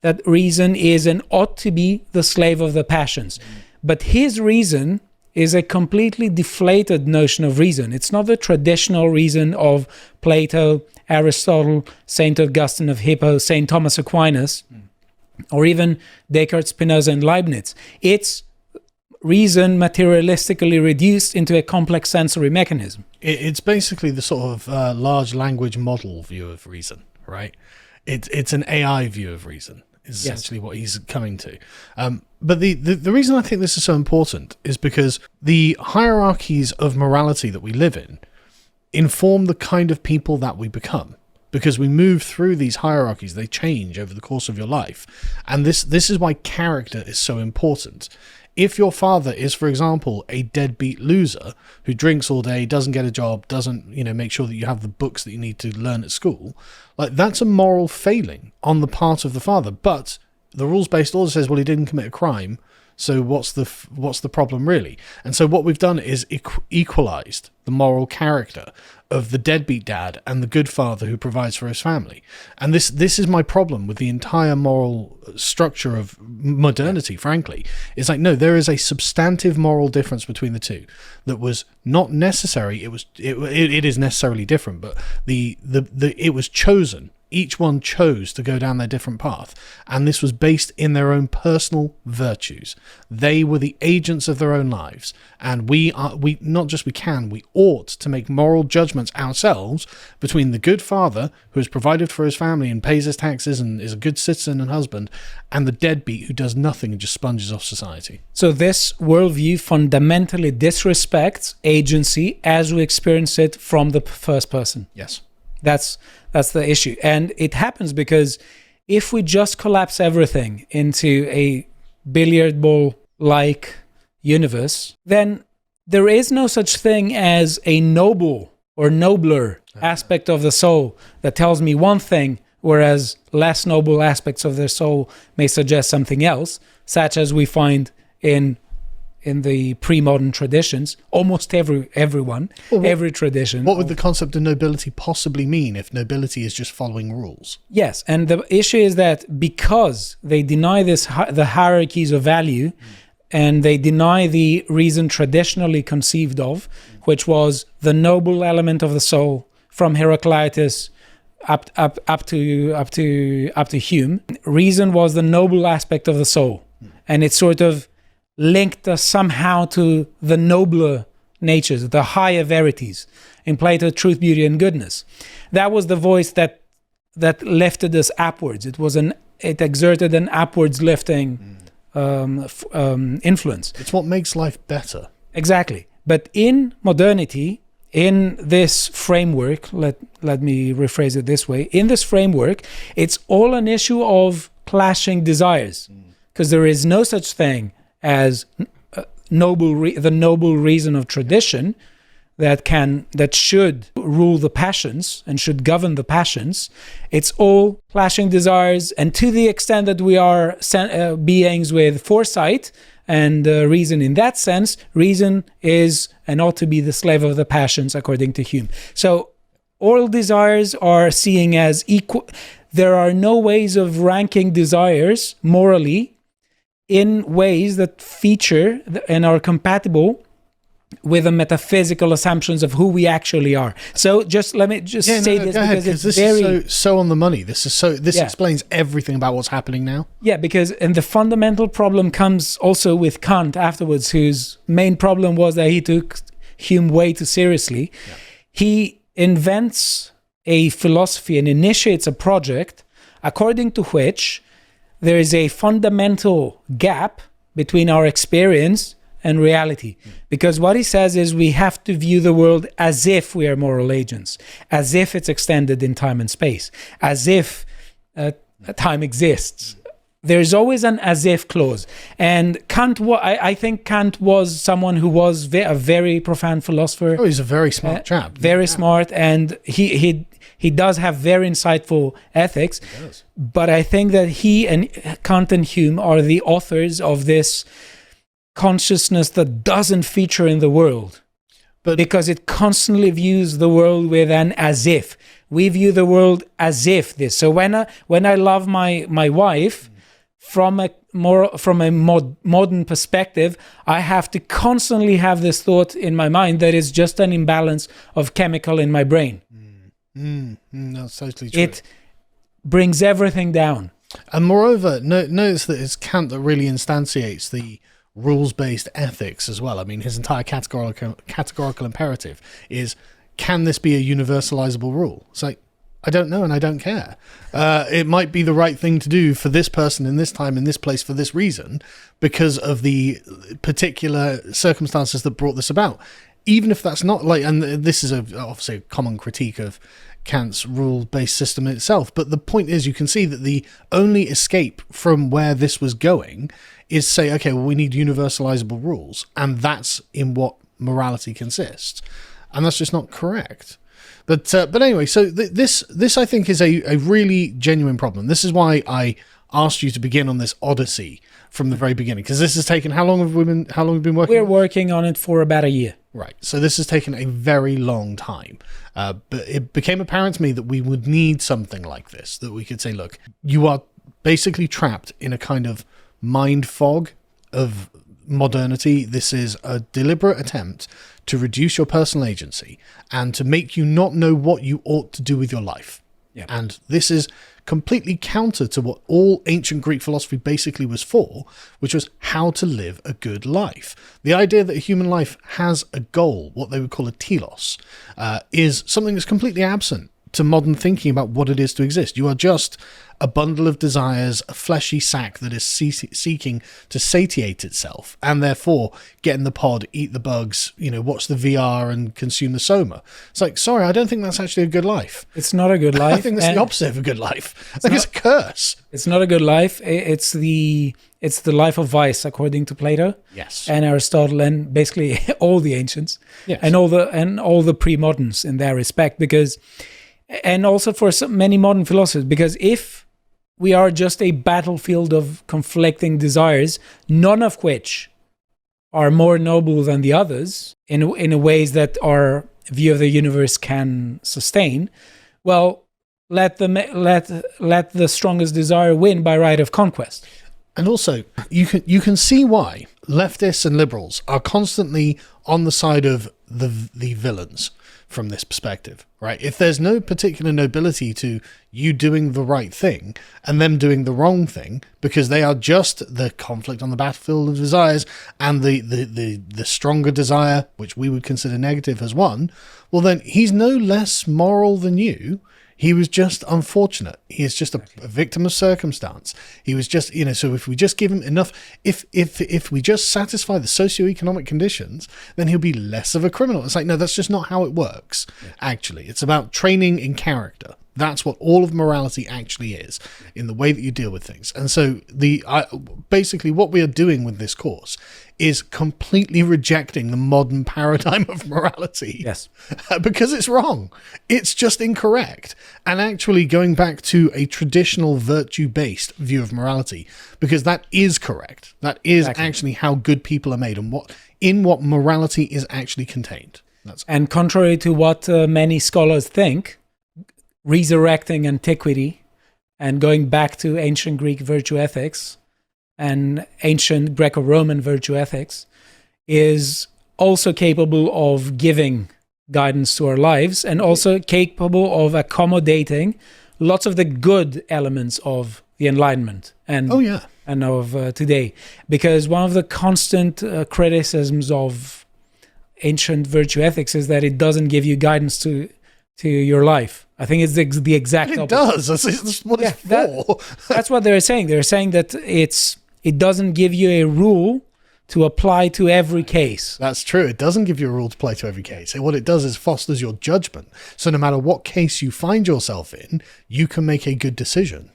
that reason is and ought to be the slave of the passions. But his reason is a completely deflated notion of reason. It's not the traditional reason of Plato, Aristotle, St. Augustine of Hippo, St. Thomas Aquinas, or even Descartes, Spinoza, and Leibniz. It's reason materialistically reduced into a complex sensory mechanism. It's basically the sort of large language model view of reason, right? It's an AI view of reason, is essentially what he's coming to. But the reason I think this is so important is because the hierarchies of morality that we live in inform the kind of people that we become. Because we move through these hierarchies, they change over the course of your life. And this is why character is so important. If your father is, for example, a deadbeat loser who drinks all day, doesn't get a job, doesn't, make sure that you have the books that you need to learn at school, like that's a moral failing on the part of the father. But the rules-based order says, well, he didn't commit a crime, so what's the problem really? And so what we've done is equalized the moral character of the deadbeat dad and the good father who provides for his family. And this is my problem with the entire moral structure of modernity, frankly. It's like, no, there is a substantive moral difference between the two that was not necessary. It is necessarily different, but it was chosen each one chose to go down their different path, and this was based in their own personal virtues. They were the agents of their own lives, and we ought to make moral judgments ourselves between the good father who has provided for his family and pays his taxes and is a good citizen and husband, and the deadbeat who does nothing and just sponges off society. So this worldview fundamentally disrespects agency as we experience it from the first person. Yes. That's the issue. And it happens because if we just collapse everything into a billiard ball-like universe, then there is no such thing as a noble or nobler aspect of the soul that tells me one thing, whereas less noble aspects of the soul may suggest something else, such as we find in the pre-modern traditions, almost every tradition. What would the concept of nobility possibly mean if nobility is just following rules? Yes, and the issue is that because they deny the hierarchies of value, and they deny the reason traditionally conceived of, which was the noble element of the soul from Heraclitus up to Hume. Reason was the noble aspect of the soul, and it sort of linked us somehow to the nobler natures, the higher verities. In Plato, truth, beauty, and goodness. That was the voice that lifted us upwards. It exerted an upwards lifting influence. It's what makes life better. Exactly. But in modernity, in this framework, let me rephrase it this way, in this framework, it's all an issue of clashing desires, because there is no such thing as the noble reason of tradition that should rule the passions and should govern the passions. It's all clashing desires, and to the extent that we are beings with foresight and reason in that sense, reason is and ought to be the slave of the passions, according to Hume. So all desires are seen as equal. There are no ways of ranking desires morally in ways that feature and are compatible with the metaphysical assumptions of who we actually are. So let me say this because it's very is so on the money. This explains everything about what's happening now. Yeah, and the fundamental problem comes also with Kant afterwards, whose main problem was that he took Hume way too seriously. Yeah. He invents a philosophy and initiates a project according to which there is a fundamental gap between our experience and reality. Because what he says is we have to view the world as if we are moral agents, as if it's extended in time and space, as if time exists. There's always an as if clause. And Kant, I think Kant was someone who was a very profound philosopher. Oh, he's a very smart chap. Very smart, and he does have very insightful ethics. He does. But I think that he and Kant and Hume are the authors of this consciousness that doesn't feature in the world, because it constantly views the world with an as if. We view the world as if this. So when I love my wife, from a modern perspective, I have to constantly have this thought in my mind that is just an imbalance of chemical in my brain. That's totally true. It brings everything down. And moreover, notice that it's Kant that really instantiates the rules-based ethics as well. I mean, his entire categorical imperative is, can this be a universalizable rule? It's like, I don't know and I don't care. It might be the right thing to do for this person in this time, in this place, for this reason, because of the particular circumstances that brought this about. Even if that's not and this is obviously a common critique of Kant's rule-based system itself, but the point is, you can see that the only escape from where this was going is say, okay, well, we need universalizable rules, and that's in what morality consists, and that's just not correct. But anyway, so this I think is a really genuine problem. This is why I asked you to begin on this odyssey from the very beginning, because this has taken how long have we been working? We're working on it for about a year. Right. So this has taken a very long time. But it became apparent to me that we would need something like this, that we could say, look, you are basically trapped in a kind of mind fog of modernity. This is a deliberate attempt to reduce your personal agency and to make you not know what you ought to do with your life. Yeah. And this is completely counter to what all ancient Greek philosophy basically was for, which was how to live a good life. The idea that a human life has a goal, what they would call a telos, is something that's completely absent to modern thinking about what it is to exist. You are just a bundle of desires, a fleshy sack that is seeking to satiate itself, and therefore get in the pod, eat the bugs, watch the VR and consume the soma. It's like, sorry, I don't think that's actually a good life. It's not a good life. I think that's the opposite of a good life. I think it's a curse. It's not a good life. It's the life of vice, according to Plato. Yes. And Aristotle, and basically all the ancients. Yes. And all the pre-moderns in that respect, and also for many modern philosophers, because if we are just a battlefield of conflicting desires, none of which are more noble than the others in a ways that our view of the universe can sustain, well, let the strongest desire win by right of conquest. And also, you can see why leftists and liberals are constantly on the side of the villains from this perspective, right? If there's no particular nobility to you doing the right thing and them doing the wrong thing, because they are just the conflict on the battlefield of desires, and the stronger desire, which we would consider negative, has won, well then he's no less moral than you. He was just unfortunate. He is just a victim of circumstance. He was just, so if we just give him enough, if we just satisfy the socioeconomic conditions, then he'll be less of a criminal. It's like, no, that's just not how it works, actually. It's about training in character. That's what all of morality actually is, in the way that you deal with things. And so basically what we are doing with this course is completely rejecting the modern paradigm of morality. Yes. Because it's wrong. It's just incorrect. And actually going back to a traditional virtue-based view of morality, because that is correct. That is actually how good people are made, and what morality is actually contained. And contrary to what many scholars think, resurrecting antiquity and going back to ancient Greek virtue ethics and ancient Greco-Roman virtue ethics is also capable of giving guidance to our lives, and also capable of accommodating lots of the good elements of the Enlightenment and of today. Because one of the constant criticisms of ancient virtue ethics is that it doesn't give you guidance to your life. I think it's the exact opposite. It does. That's what it's for. That's what they're saying. They're saying that it doesn't give you a rule to apply to every case. That's true. It doesn't give you a rule to apply to every case. What it does is fosters your judgment. So no matter what case you find yourself in, you can make a good decision.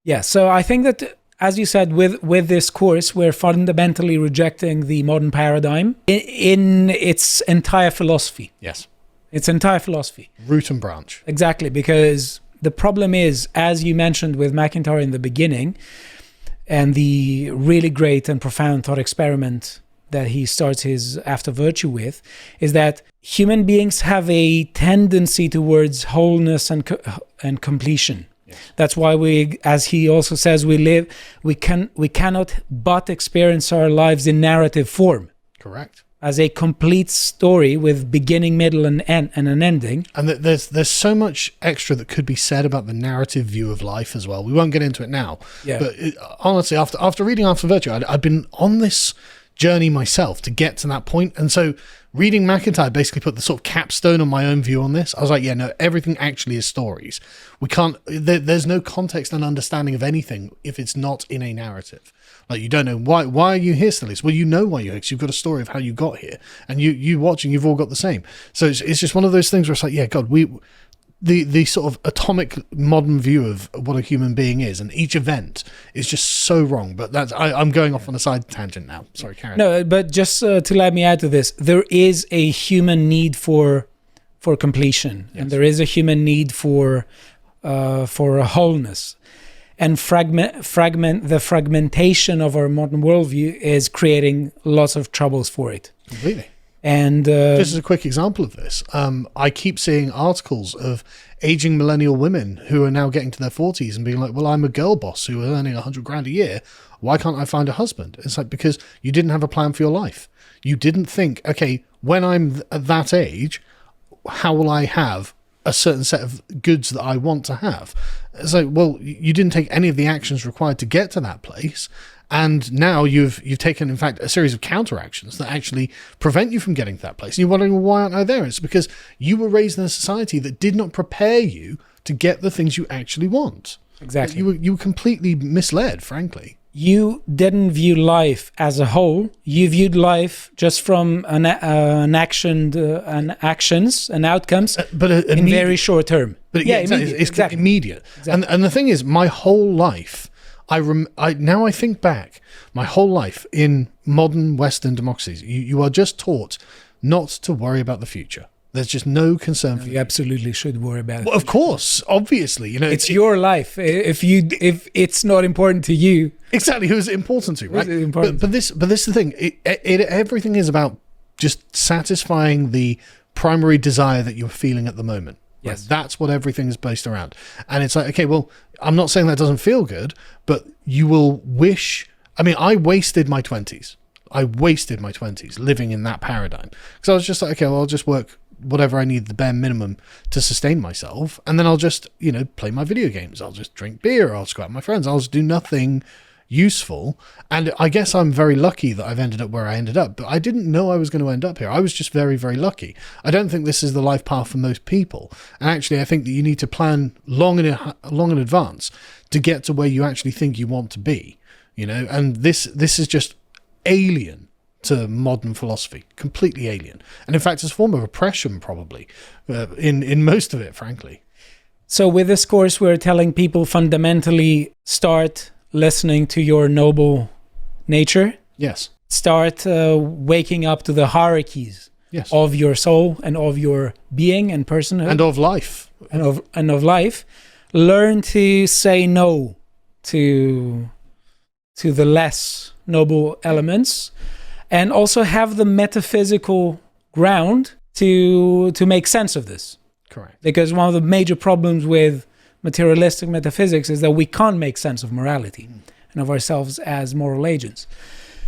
Yeah. So I think that, as you said, with this course, we're fundamentally rejecting the modern paradigm in its entire philosophy. Yes. Its entire philosophy. Root and branch. Exactly, because the problem is, as you mentioned with McIntyre in the beginning, and the really great and profound thought experiment that he starts his After Virtue with, is that human beings have a tendency towards wholeness and completion. Yes. That's why we, as he also says, we cannot but experience our lives in narrative form. Correct. As a complete story with beginning, middle, and an ending. And there's so much extra that could be said about the narrative view of life as well. We won't get into it now. Yeah. But honestly, after reading After Virtue, I've been on this journey myself to get to that point. And so reading McIntyre basically put the sort of capstone on my own view on this. I was like, yeah, no, everything actually is stories. We can't, there's no context and understanding of anything if it's not in a narrative. Like, you don't know why are you here, Stelios? Well, you know why you're here, because you've got a story of how you got here, and you watching, you've all got the same. So it's just one of those things where it's like, yeah, God, the sort of atomic modern view of what a human being is, and each event is just so wrong. But I'm going off on a side tangent now. Sorry, Karen. No, but just to let me add to this, there is a human need for completion, yes. And there is a human need for a wholeness. And the fragmentation of our modern worldview is creating lots of troubles for it. Completely. And just as a quick example of this, I keep seeing articles of aging millennial women who are now getting to their 40s and being like, well, I'm a girl boss who is earning $100,000 a year. Why can't I find a husband? It's like, because you didn't have a plan for your life. You didn't think, okay, when I'm at that age, how will I have a certain set of goods that I want to have. It's like, well, you didn't take any of the actions required to get to that place, and now you've taken, in fact, a series of counteractions that actually prevent you from getting to that place. And you're wondering, well, why aren't I there? It's because you were raised in a society that did not prepare you to get the things you actually want. Exactly. You were completely misled, frankly. You didn't view life as a whole. You viewed life just from actions and outcomes, but in very short term. But yeah, exactly. Immediate. Exactly. And the thing is, my whole life, now I think back, my whole life in modern Western democracies, you are just taught not to worry about the future. There's just no concern for you. You absolutely should worry about it. Well, of course, obviously, it's your life. If it's not important to you, exactly, who is it important to, right? But this is the thing. Everything is about just satisfying the primary desire that you're feeling at the moment. Yes, right? That's what everything is based around. And it's like, okay, well, I'm not saying that doesn't feel good, but you will wish. I mean, I wasted my 20s. Living in that paradigm, because I was just like, okay, well, I'll just work whatever I need, the bare minimum to sustain myself, and then I'll just, play my video games, I'll just drink beer, I'll just go out with my friends, I'll just do nothing useful. And I guess I'm very lucky that I've ended up where I ended up, but I didn't know I was going to end up here. I was just very, very lucky. I don't think this is the life path for most people, and actually I think that you need to plan long in advance to get to where you actually think you want to be, and this is just alien to modern philosophy, completely alien, and in fact it's a form of oppression, probably, in most of it, frankly. So with this course, we're telling people fundamentally start listening to your noble nature. Yes. Start waking up to the hierarchies. Yes. Of your soul and of your being and personhood and of life and of life. Learn to say no to the less noble elements. And also have the metaphysical ground to make sense of this. Correct. Because one of the major problems with materialistic metaphysics is that we can't make sense of morality and of ourselves as moral agents.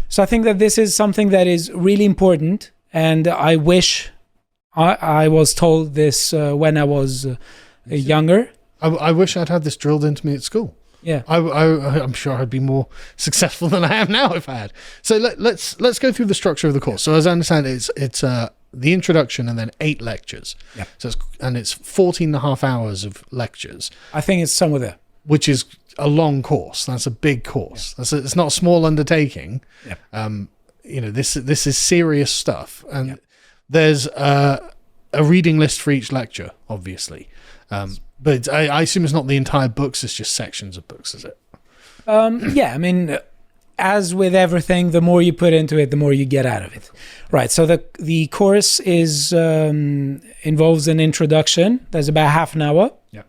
So I think that this is something that is really important, and I wish I was told this when I was younger. I wish I'd had this drilled into me at school. Yeah, I'm sure I'd be more successful than I am now if I had. So let's go through the structure of the course. So as I understand it, it's the introduction and then 8 lectures. Yeah. So it's 14 and a half hours of lectures. I think it's somewhere there. Which is a long course. That's a big course. Yeah. It's not a small undertaking. Yeah. This is serious stuff, and there's a reading list for each lecture, obviously. But I assume it's not the entire books, it's just sections of books, is it? Yeah, I mean, as with everything, the more you put into it, the more you get out of it. Right, so the course involves an introduction. There's about half an hour. Yeah.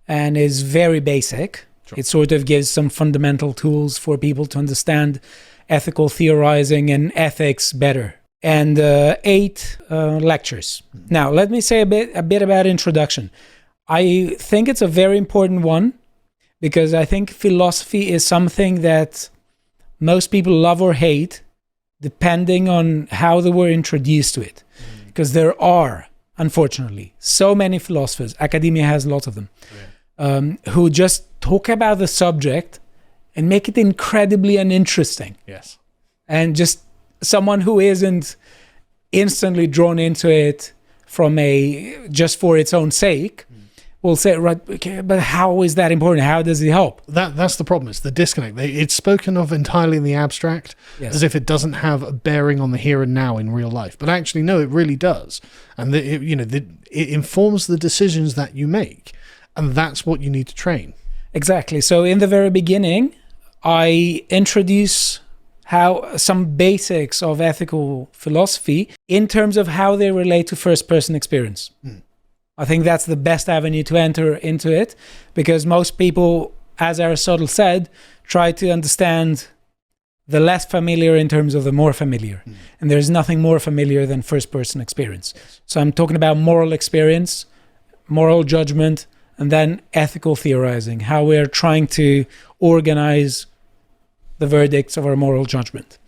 And is very basic. Sure. It sort of gives some fundamental tools for people to understand ethical theorizing and ethics better. And 8 lectures. Mm-hmm. Now, let me say a bit about introduction. I think it's a very important one, because I think philosophy is something that most people love or hate, depending on how they were introduced to it. Because there are, unfortunately, so many philosophers, academia has lots of them, who just talk about the subject and make it incredibly uninteresting. Yes. And just someone who isn't instantly drawn into it just for its own sake, will say, right, okay, but how is that important? How does it help? That's the problem. It's the disconnect. It's spoken of entirely in the abstract, yes, as if it doesn't have a bearing on the here and now in real life. But actually, no, it really does. And it informs the decisions that you make. And that's what you need to train. Exactly. So in the very beginning, I introduce some basics of ethical philosophy in terms of how they relate to first-person experience. I think that's the best avenue to enter into it, because most people, as Aristotle said, try to understand the less familiar in terms of the more familiar. And there's nothing more familiar than first-person experience. So I'm talking about moral experience, moral judgment, and then ethical theorizing, how we're trying to organize the verdicts of our moral judgment.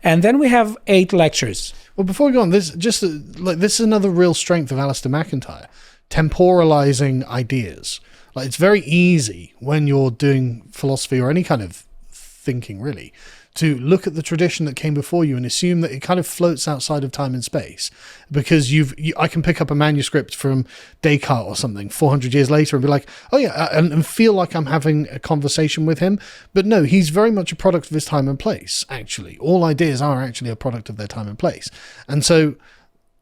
And then we have 8 lectures. Well, before we go on, this is another real strength of Alistair MacIntyre. temporalizing ideas. Like, it's very easy when you're doing philosophy or any kind of thinking, really, to look at the tradition that came before you and assume that it kind of floats outside of time and space, because I can pick up a manuscript from Descartes or something 400 years later and be like, oh yeah, and feel like I'm having a conversation with him. But no, he's very much a product of his time and place, actually. All ideas are actually a product of their time and place. And so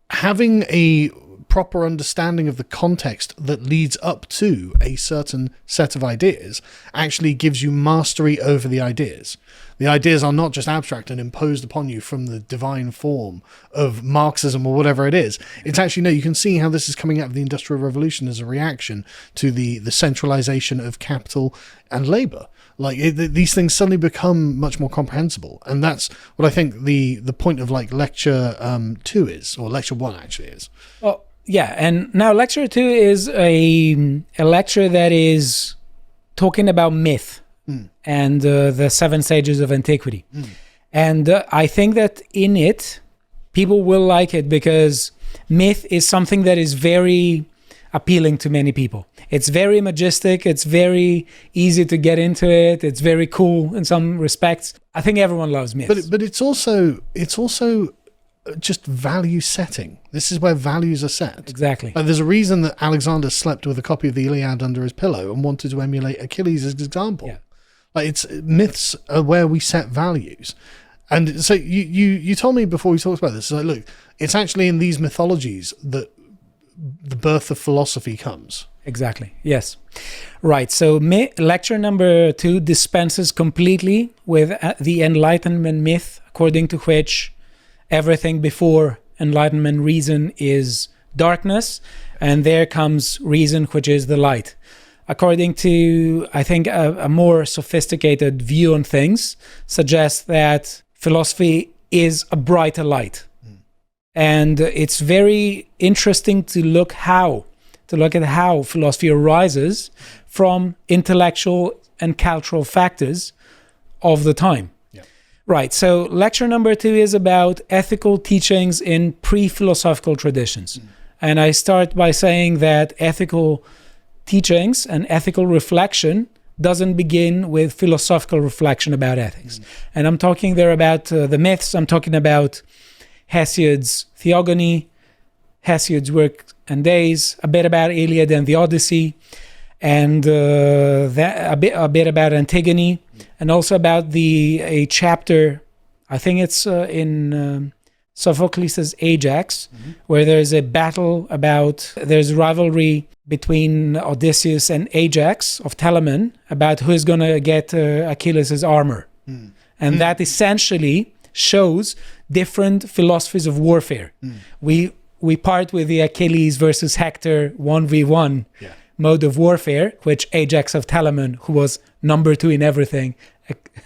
having a proper understanding of the context that leads up to a certain set of ideas actually gives you mastery over the ideas. The ideas are not just abstract and imposed upon you from the divine form of Marxism or whatever it is. It's actually, no, you can see how this is coming out of the Industrial Revolution as a reaction to the centralization of capital and labor. Like, these things suddenly become much more comprehensible. And that's what I think the point of like lecture 2 is, or lecture 1 actually is. Well, yeah, and now lecture 2 is a lecture that is talking about myth and the 7 stages of antiquity. And I think that in it, people will like it because myth is something that is very appealing to many people. It's very majestic, it's very easy to get into it, it's very cool in some respects. I think everyone loves myths. But it's also just value setting. This is where values are set. Exactly. Like, there's a reason that Alexander slept with a copy of the Iliad under his pillow and wanted to emulate Achilles as an example. Yeah. Like, myths are where we set values. And so you told me before we talked about this, like, look, it's actually in these mythologies that the birth of philosophy comes. Exactly. Yes. Right. So lecture number 2 dispenses completely with the Enlightenment myth, according to which everything before Enlightenment reason is darkness, and there comes reason, which is the light. According to, I think, a more sophisticated view on things, suggests that philosophy is a brighter light. And it's very interesting to look at how philosophy arises from intellectual and cultural factors of the time. Right, so lecture number 2 is about ethical teachings in pre-philosophical traditions. And I start by saying that ethical teachings and ethical reflection doesn't begin with philosophical reflection about ethics. And I'm talking there about the myths. I'm talking about Hesiod's Theogony, Hesiod's Work and Days, a bit about Iliad and the Odyssey, and a bit about Antigone, and also about a chapter, I think it's in Sophocles' Ajax, where there's a battle there's rivalry between Odysseus and Ajax of Telamon about who's going to get Achilles' armor. And that essentially shows different philosophies of warfare. We part with the Achilles versus Hector 1v1 mode of warfare, which Ajax of Telamon, who was number 2 in everything,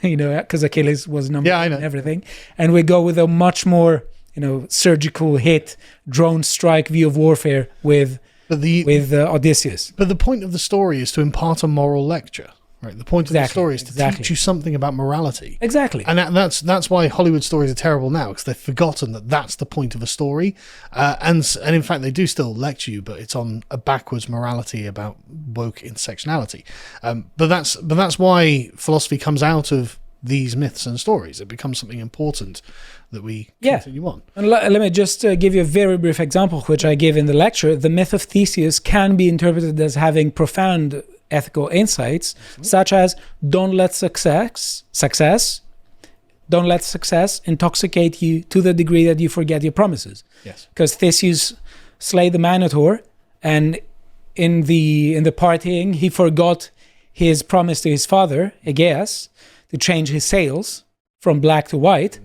because Achilles was number 2 in everything, and we go with a much more, surgical hit, drone strike view of warfare with Odysseus. But the point of the story is to impart a moral lecture. Right. The point of the story is to teach you something about morality. Exactly. And that's why Hollywood stories are terrible now, because they've forgotten that that's the point of a story. And in fact, they do still lecture you, but it's on a backwards morality about woke intersectionality. But that's why philosophy comes out of these myths and stories. It becomes something important that we continue on. And let me just give you a very brief example, which I give in the lecture. The myth of Theseus can be interpreted as having profound ethical insights, such as don't let success intoxicate you to the degree that you forget your promises. Yes. Because Theseus slayed the Minotaur, and in the partying he forgot his promise to his father Aegeus to change his sails from black to white,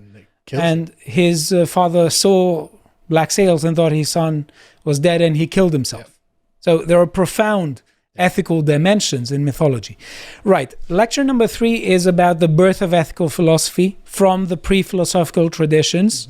and his father saw black sails and thought his son was dead, and he killed himself. So there are profound ethical dimensions in mythology. Right. Lecture number 3 is about the birth of ethical philosophy from the pre-philosophical traditions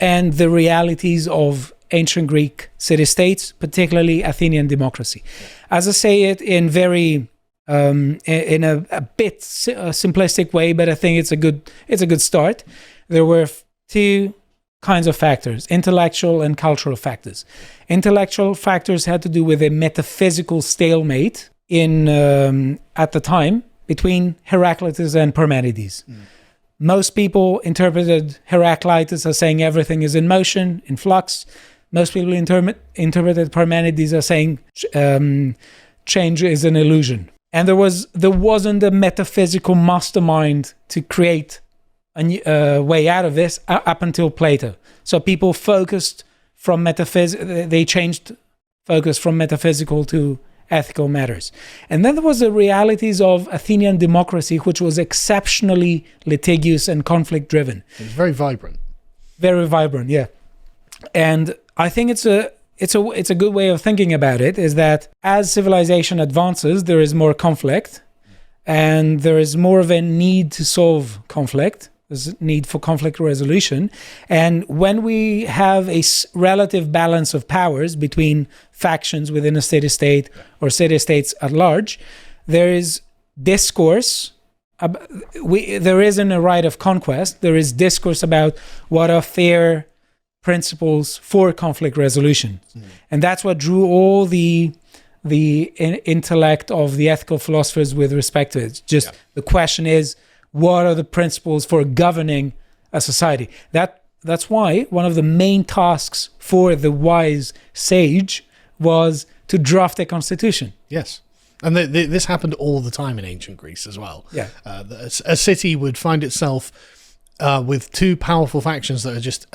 and the realities of ancient Greek city-states, particularly Athenian democracy. As I say it in very in a bit simplistic way, but I think it's a good start. There were 2 kinds of factors: intellectual and cultural factors. Intellectual factors had to do with a metaphysical stalemate in at the time between Heraclitus and Parmenides. Most people interpreted Heraclitus as saying everything is in motion, in flux. Most people interpreted Parmenides as saying change is an illusion. And there wasn't a metaphysical mastermind to create a way out of this up until Plato. So people focused from they changed focus from metaphysical to ethical matters. And then there was the realities of Athenian democracy, which was exceptionally litigious and conflict driven. It was very vibrant. Very vibrant, yeah. And I think it's a good way of thinking about it, is that as civilization advances, there is more conflict, and there is more of a need to solve conflict. There's a need for conflict resolution. And when we have a relative balance of powers between factions within a city-state or city-states at large, there is discourse. There isn't a right of conquest. There is discourse about what are fair principles for conflict resolution. And that's what drew all the intellect of the ethical philosophers with respect to it. Just the question is, what are the principles for governing a society? That's why one of the main tasks for the wise sage was to draft a constitution. Yes. And this happened all the time in ancient Greece as well. Yeah. A city would find itself with two powerful factions that are just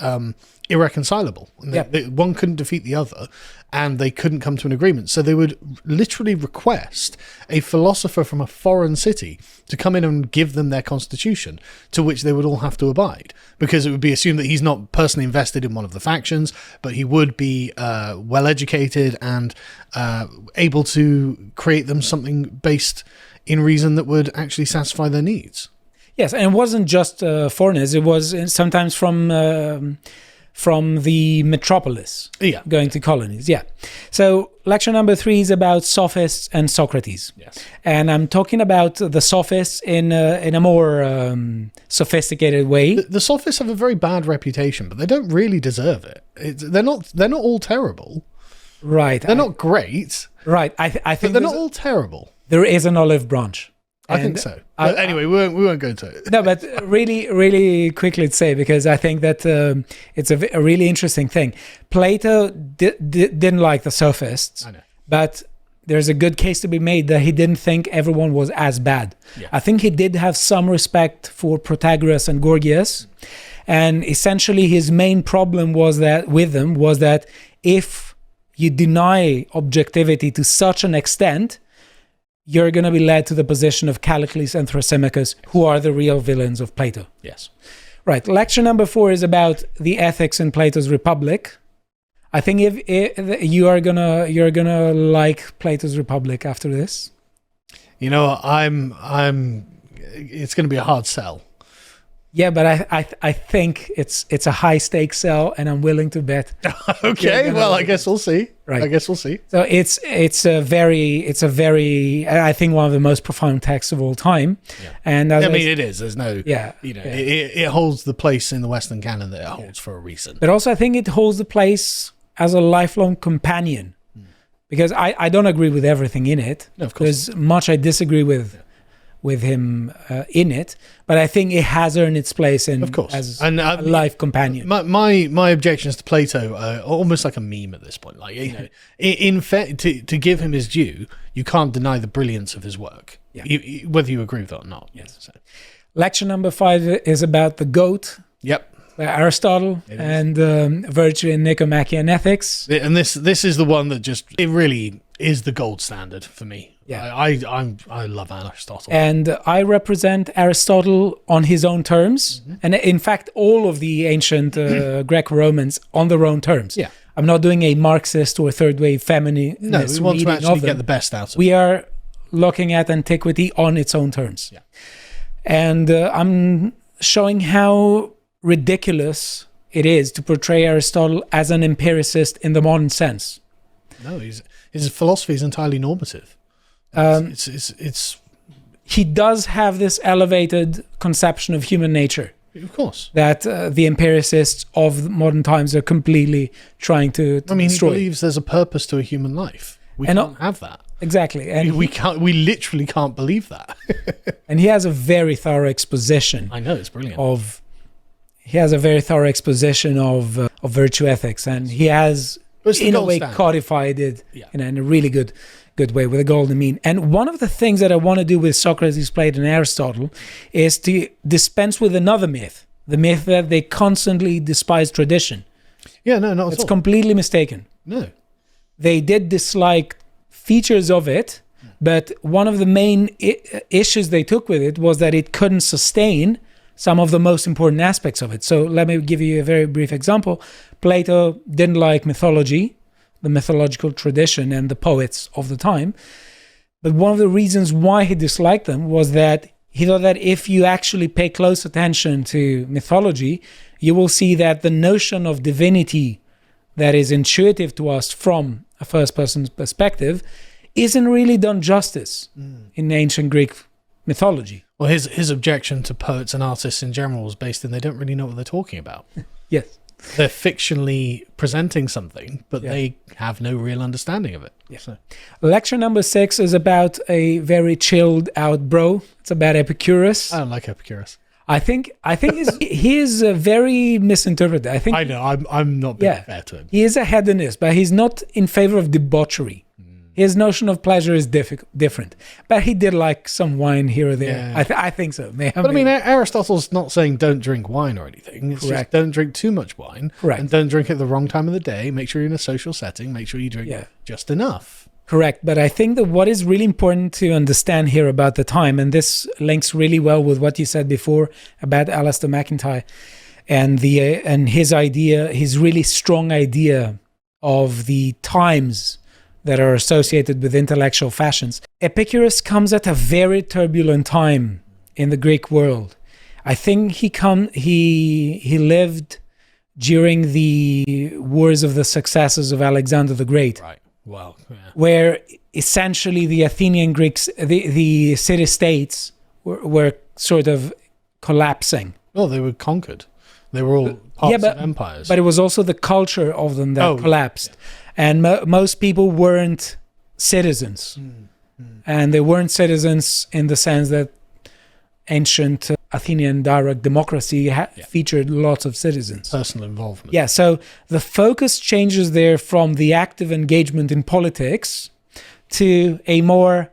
irreconcilable. And one couldn't defeat the other, and they couldn't come to an agreement. So they would literally request a philosopher from a foreign city to come in and give them their constitution, to which they would all have to abide, because it would be assumed that he's not personally invested in one of the factions, but he would be well-educated and able to create them something based in reason that would actually satisfy their needs. Yes, and it wasn't just foreigners. It was sometimes from the metropolis, going to colonies. Yeah. So lecture number 3 is about Sophists and Socrates. Yes. And I'm talking about the Sophists in a more sophisticated way. The Sophists have a very bad reputation, but they don't really deserve it. They're not all terrible. Right. They're not great. Right. I think but they're not all terrible. There is an olive branch. I think so. But anyway, we won't go into it. No, but really, really quickly to say, because I think that it's a really interesting thing. Plato didn't like the Sophists, I know. but there's a good case to be made that he didn't think everyone was as bad. Yeah. I think he did have some respect for Protagoras and Gorgias, and essentially his main problem was that if you deny objectivity to such an extent, you're going to be led to the position of Callicles and Thrasymachus, who are the real villains of Plato. Yes. Right. Lecture number 4 is about the ethics in Plato's Republic. I think if you're gonna like Plato's Republic after this. You know, it's going to be a hard sell. Yeah, but I think it's a high stakes sell, and I'm willing to bet. Okay, well, I guess we'll see. Right. I guess we'll see. So it's a very I think one of the most profound texts of all time. Yeah. And I mean, it is. There's no. Yeah. You know, it holds the place in the Western canon that it holds for a reason. But also, I think it holds the place as a lifelong companion, because I don't agree with everything in it. No, of course. There's much I disagree with him in it, but I think it has earned its place as a life companion. My objections to Plato are almost like a meme at this point. Like, you know, in fact, to give him his due, you can't deny the brilliance of his work, whether you agree with it or not. Yes. So. Lecture number 5 is about the goat. Yep. By Aristotle and virtue in Nicomachean ethics. And this is the one that it really is the gold standard for me. Yeah. I love Aristotle. And I represent Aristotle on his own terms. Mm-hmm. And in fact, all of the ancient Greco-Romans on their own terms. Yeah. I'm not doing a Marxist or third wave feminist. No, we want to actually get the best out of it. We are looking at antiquity on its own terms. Yeah. And I'm showing how ridiculous it is to portray Aristotle as an empiricist in the modern sense. No, his philosophy is entirely normative. It's he does have this elevated conception of human nature. Of course. that the empiricists of modern times are completely trying to destroy. He believes there's a purpose to a human life. We can't have that. Exactly. And we can't. We literally can't believe that. And he has a very thorough exposition. I know, it's brilliant. He has a very thorough exposition of virtue ethics, and he has, in a way, codified it in a really good way with a golden mean. And one of the things that I want to do with Socrates, Plato, and Aristotle is to dispense with another myth, the myth that they constantly despise tradition. Yeah, no, not at all. It's completely mistaken. No. They did dislike features of it, but one of the main issues they took with it was that it couldn't sustain some of the most important aspects of it. So let me give you a very brief example. Plato didn't like mythology, the mythological tradition and the poets of the time. But one of the reasons why he disliked them was that he thought that if you actually pay close attention to mythology, you will see that the notion of divinity that is intuitive to us from a first-person perspective isn't really done justice in ancient Greek mythology. Well, his objection to poets and artists in general was based in they don't really know what they're talking about. Yes. They're fictionally presenting something, but they have no real understanding of it. Yeah. So. Lecture number 6 is about a very chilled out bro. It's about Epicurus. I don't like Epicurus. I think he is very misinterpreted. I know. I'm not being fair to him. He is a hedonist, but he's not in favor of debauchery. His notion of pleasure is different. But he did like some wine here or there. Yeah. I think so. But Aristotle's not saying don't drink wine or anything. It's just don't drink too much wine. Correct. And don't drink at the wrong time of the day. Make sure you're in a social setting. Make sure you drink just enough. Correct. But I think that what is really important to understand here about the time, and this links really well with what you said before about Alistair MacIntyre and his idea, his really strong idea of the times that are associated with intellectual fashions. Epicurus comes at a very turbulent time in the Greek world. I think he lived during the wars of the successors of Alexander the Great. Right. Wow. Yeah. Where essentially the Athenian Greeks, the city-states were sort of collapsing. Well, they were conquered. They were all parts of empires. But it was also the culture of them that collapsed. Yeah. And most people weren't citizens. And they weren't citizens in the sense that ancient Athenian direct democracy featured lots of citizens. Personal involvement. Yeah, so the focus changes there from the active engagement in politics to a more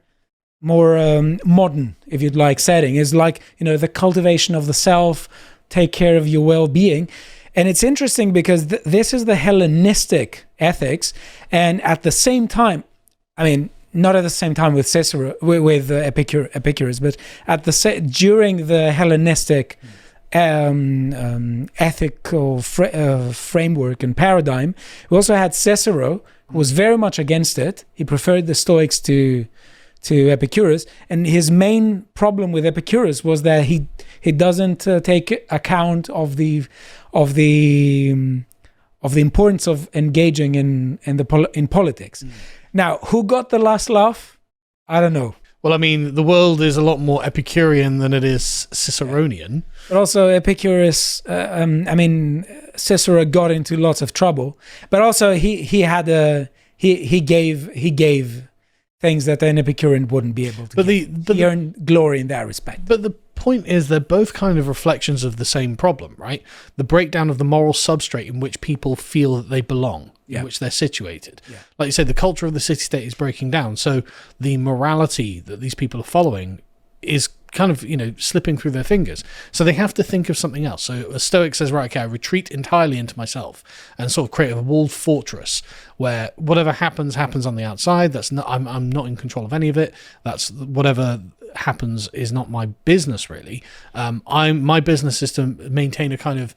modern, if you'd like, setting. It's like, the cultivation of the self, take care of your well-being. And it's interesting because this is the Hellenistic ethics, and at the same time, not at the same time with Cicero, with Epicurus, but during the Hellenistic ethical framework and paradigm, we also had Cicero, who was very much against it. He preferred the Stoics to Epicurus, and his main problem with Epicurus was that he doesn't take account of the importance of engaging in politics. Now, who got the last laugh? I don't know. Well, the world is a lot more Epicurean than it is Ciceronian. But also Epicurus, Cicero got into lots of trouble. But also he gave things that an Epicurean wouldn't be able to give. He earned glory in that respect. But the point is they're both kind of reflections of the same problem, right? The breakdown of the moral substrate in which people feel that they belong, in which they're situated. Yeah. Like you said, the culture of the city-state is breaking down. So the morality that these people are following is kind of, slipping through their fingers. So they have to think of something else. So a Stoic says, right, okay, I retreat entirely into myself and sort of create a walled fortress where whatever happens on the outside. That's not, I'm not in control of any of it. That's whatever happens is not my business, really. My business is to maintain a kind of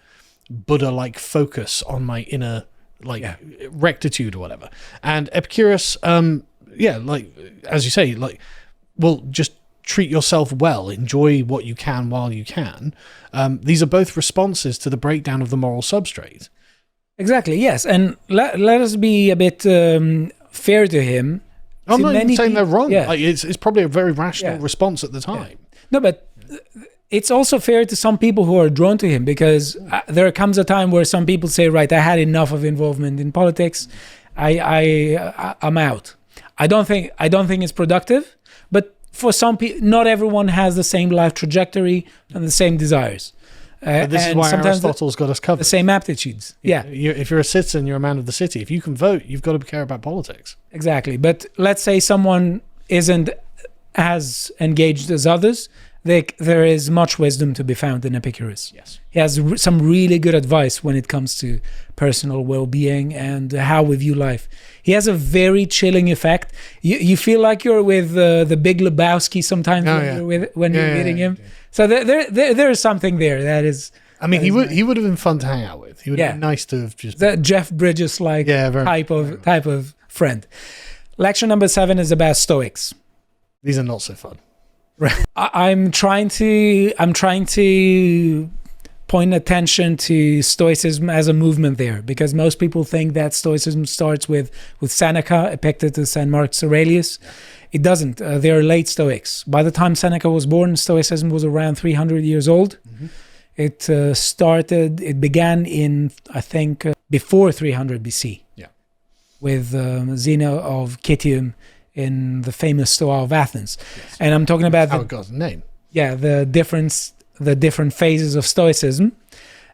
Buddha-like focus on my inner rectitude or whatever. And Epicurus, as you say, just treat yourself well, enjoy what you can while you can. These are both responses to the breakdown of the moral substrate. Exactly, yes. And let us be a bit fair to him. I'm not even saying they're wrong. Yeah. It's probably a very rational response at the time. No, but it's also fair to some people who are drawn to him, because there comes a time where some people say, right, I had enough of involvement in politics. I'm out. I don't think it's productive, but for some people, not everyone has the same life trajectory and the same desires. But this is why Aristotle's got us covered. The same aptitudes. Yeah. If you're a citizen, you're a man of the city. If you can vote, you've got to care about politics. Exactly. But let's say someone isn't as engaged as others. There is much wisdom to be found in Epicurus. Yes. He has some really good advice when it comes to personal well-being and how we view life. He has a very chilling effect. You feel like you're with the Big Lebowski sometimes when you're reading him. Yeah. So there is something there that is. I mean, he would have been fun to hang out with. He would have been nice to have just that Jeff Bridges type of friend. Lecture number 7 is about Stoics. These are not so fun. Right. I'm trying to point attention to Stoicism as a movement there, because most people think that Stoicism starts with Seneca, Epictetus, and Marcus Aurelius. It doesn't. They're late Stoics. By the time Seneca was born, Stoicism was around 300 years old. Mm-hmm. It began in, I think, before 300 BC. Yeah. With Zeno of Citium in the famous Stoa of Athens. Yes. And I'm talking about it got its name. Yeah, the different phases of Stoicism.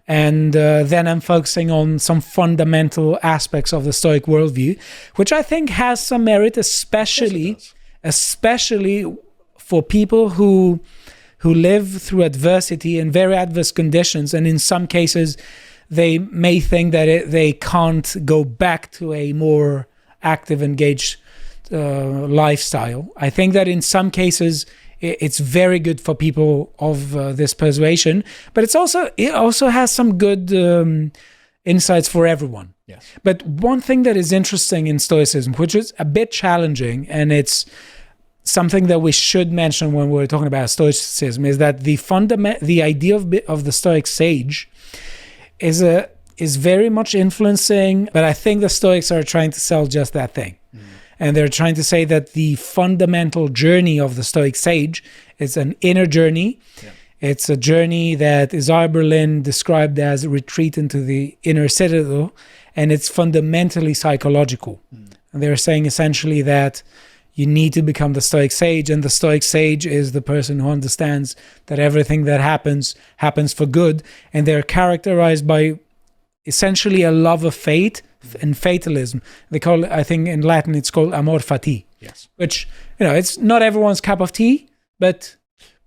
And then I'm focusing on some fundamental aspects of the Stoic worldview, which I think has some merit, especially for people who live through adversity and very adverse conditions. And in some cases, they may think that they can't go back to a more active, engaged lifestyle. I think that in some cases it's very good for people of this persuasion, but it also has some good insights for everyone. Yes. But one thing that is interesting in Stoicism, which is a bit challenging, and it's something that we should mention when we're talking about Stoicism, is that the idea of the Stoic sage is very much influencing, but I think the Stoics are trying to sell just that thing. Mm. And they're trying to say that the fundamental journey of the Stoic sage is an inner journey. Yeah. It's a journey that Isaiah Berlin described as a retreat into the inner citadel, and it's fundamentally psychological. Mm. And they're saying essentially that you need to become the Stoic sage, and the Stoic sage is the person who understands that everything that happens for good, and they're characterized by essentially a love of fate and fatalism. They call it, I think in Latin, it's called amor fati. Yes. Which, it's not everyone's cup of tea, but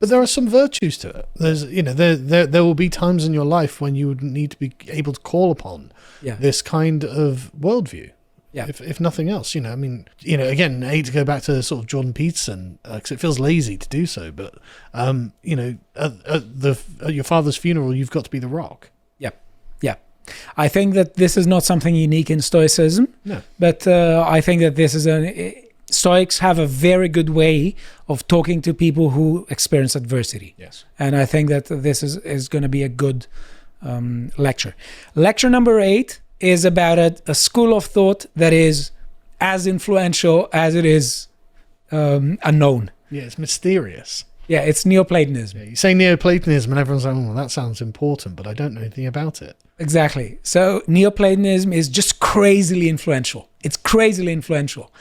there are some virtues to it. There's, there will be times in your life when you would need to be able to call upon this kind of worldview. Yeah. If nothing else, again, I hate to go back to sort of Jordan Peterson, because it feels lazy to do so, but, at your father's funeral, you've got to be the rock. Yeah. I think that this is not something unique in Stoicism, but I think that Stoics have a very good way of talking to people who experience adversity. Yes. And I think that this is going to be a good lecture. Lecture number 8 is about a school of thought that is as influential as it is unknown. Yeah, it's mysterious. Yeah, it's Neoplatonism. Yeah, you say Neoplatonism and everyone's like, well, that sounds important, but I don't know anything about it. Exactly. So Neoplatonism is just crazily influential. It's crazily influential.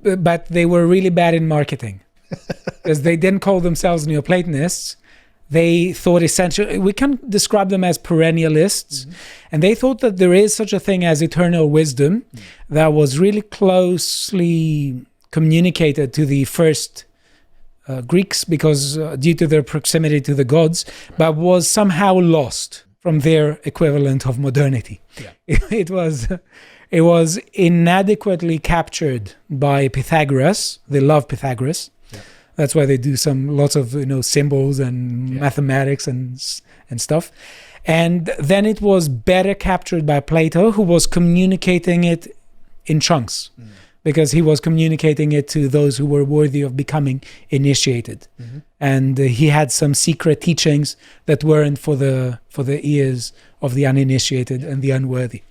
But they were really bad in marketing because they didn't call themselves Neoplatonists. They thought essentially, we can describe them as perennialists, and they thought that there is such a thing as eternal wisdom that was really closely communicated to the first Greeks because due to their proximity to the gods, but was somehow lost from their equivalent of modernity. Yeah. It was inadequately captured by Pythagoras. They love Pythagoras. That's why they do lots of symbols and mathematics and stuff. And then it was better captured by Plato, who was communicating it in chunks, because he was communicating it to those who were worthy of becoming initiated. Mm-hmm. And he had some secret teachings that weren't for the ears of the uninitiated and the unworthy.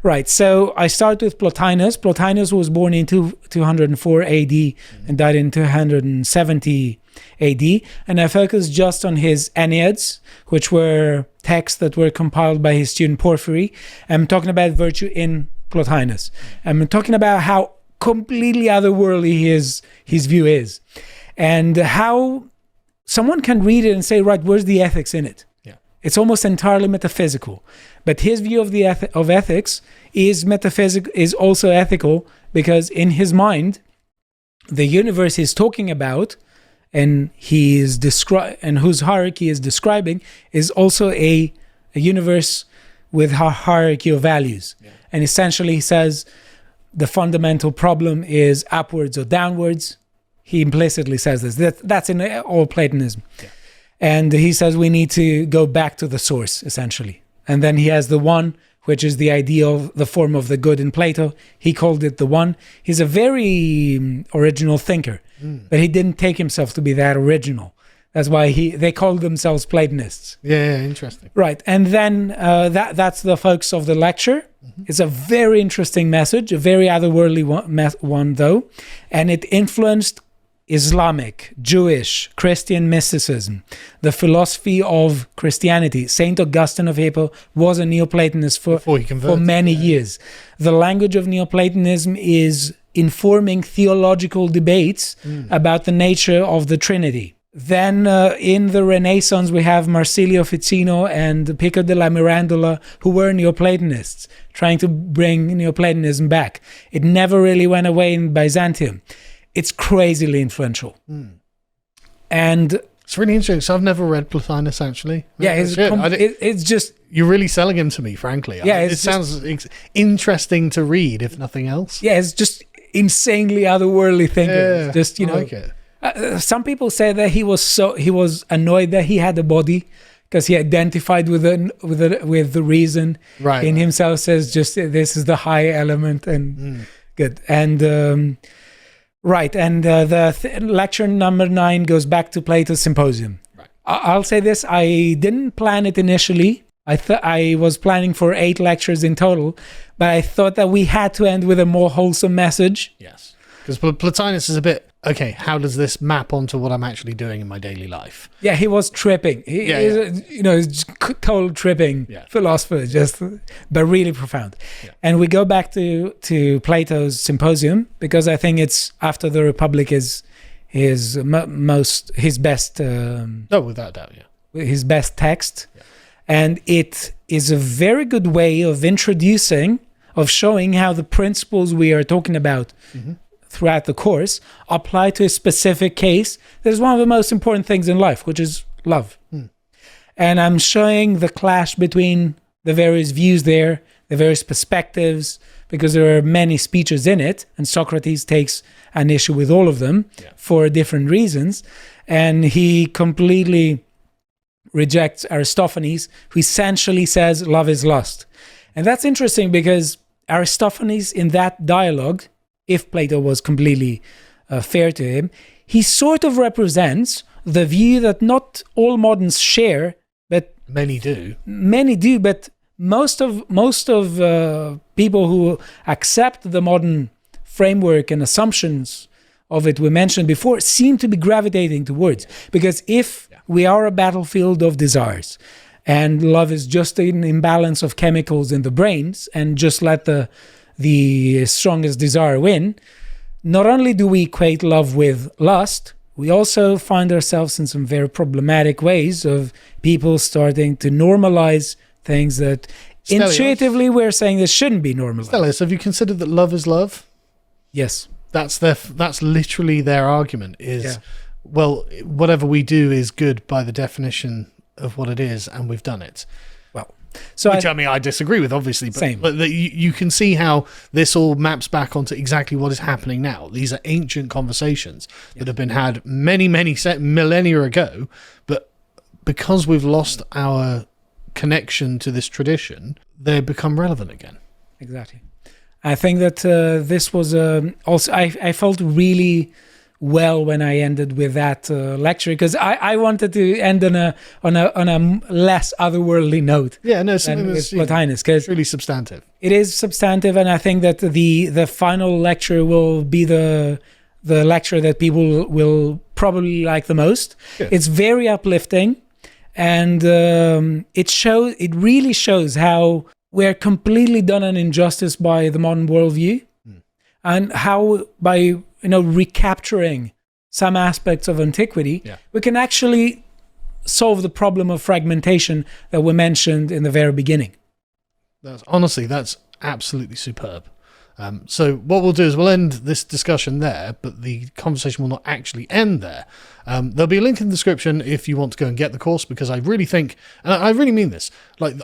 Right, so I start with Plotinus. Plotinus was born in 204 AD and died in 270 AD, and I focused just on his Enneads, which were texts that were compiled by his student Porphyry. I'm talking about virtue in Plotinus. I'm talking about how completely otherworldly his view is, and how someone can read it and say, right, where's the ethics in it? Yeah. It's almost entirely metaphysical. But his view of of ethics is metaphysical, is also ethical, because in his mind, the universe he's talking about and and whose hierarchy is describing is also a universe with a hierarchy of values. Yeah. And essentially he says the fundamental problem is upwards or downwards. He implicitly says this. That's in all Platonism. Yeah. And he says we need to go back to the source, essentially. And then he has the one, which is the idea of the form of the good in Plato. He called it the one. He's a very original thinker, but he didn't take himself to be that original. That's why they called themselves Platonists. Yeah, interesting. Right. And then that's the focus of the lecture. Mm-hmm. It's a very interesting message, a very otherworldly one though. And it influenced Islamic, Jewish, Christian mysticism, the philosophy of Christianity. Saint Augustine of Hippo was a Neoplatonist for many years. The language of Neoplatonism is informing theological debates about the nature of the Trinity. Then in the Renaissance, we have Marsilio Ficino and Pico della Mirandola, who were Neoplatonists, trying to bring Neoplatonism back. It never really went away in Byzantium. It's crazily influential. And it's really interesting. So I've never read Plotinus, actually. Yeah, it's just... You're really selling him to me, frankly. Yeah, it sounds interesting to read, if nothing else. Yeah, it's just insanely otherworldly thinking. Yeah, just, I like it. Some people say that he was annoyed that he had a body because he identified with the reason in himself. Says just this is the high element and good and right. And the lecture number 9 goes back to Plato's Symposium. Right. I'll say this: I didn't plan it initially. I was planning for 8 lectures in total, but I thought that we had to end with a more wholesome message. Yes. Because Plotinus is a bit, okay, how does this map onto what I'm actually doing in my daily life? Yeah, he was tripping. He's cold tripping philosopher, but really profound. Yeah. And we go back to Plato's Symposium, because I think it's after the Republic is his best. Without doubt, yeah. His best text. Yeah. And it is a very good way of showing how the principles we are talking about throughout the course apply to a specific case. There's one of the most important things in life, which is love. And I'm showing the clash between the various views there, the various perspectives, because there are many speeches in it, and Socrates takes an issue with all of them for different reasons. And he completely rejects Aristophanes, who essentially says love is lust. And that's interesting because Aristophanes, in that dialogue, if Plato was completely fair to him, he sort of represents the view that not all moderns share, but many do, but most of people who accept the modern framework and assumptions of it we mentioned before seem to be gravitating towards. Because if we are a battlefield of desires, and love is just an imbalance of chemicals in the brains, and just let the strongest desire win, not only do we equate love with lust, we also find ourselves in some very problematic ways of people starting to normalize things that intuitively we're saying this shouldn't be normalized. Stelios, have you considered that love is love? Yes. That's literally their argument is, well, whatever we do is good by the definition of what it is, and we've done it. Well, I disagree with, obviously, but you can see how this all maps back onto exactly what is happening now. These are ancient conversations that have been had many millennia ago, but because we've lost our connection to this tradition, they become relevant again. Exactly. I think that this was also. I felt really well when I ended with that lecture, because I wanted to end on a less otherworldly note. Yeah, no, something with Plotinus, because really substantive. It is substantive, and I think that the final lecture will be the the lecture that people will probably like the most. Yeah. It's very uplifting, and it really shows how we're completely done an injustice by the modern worldview, and how by recapturing some aspects of antiquity, we can actually solve the problem of fragmentation that we mentioned in the very beginning. That's absolutely superb. So what we'll do is we'll end this discussion there, but the conversation will not actually end there. There'll be a link in the description if you want to go and get the course, because I really think, and I really mean this, like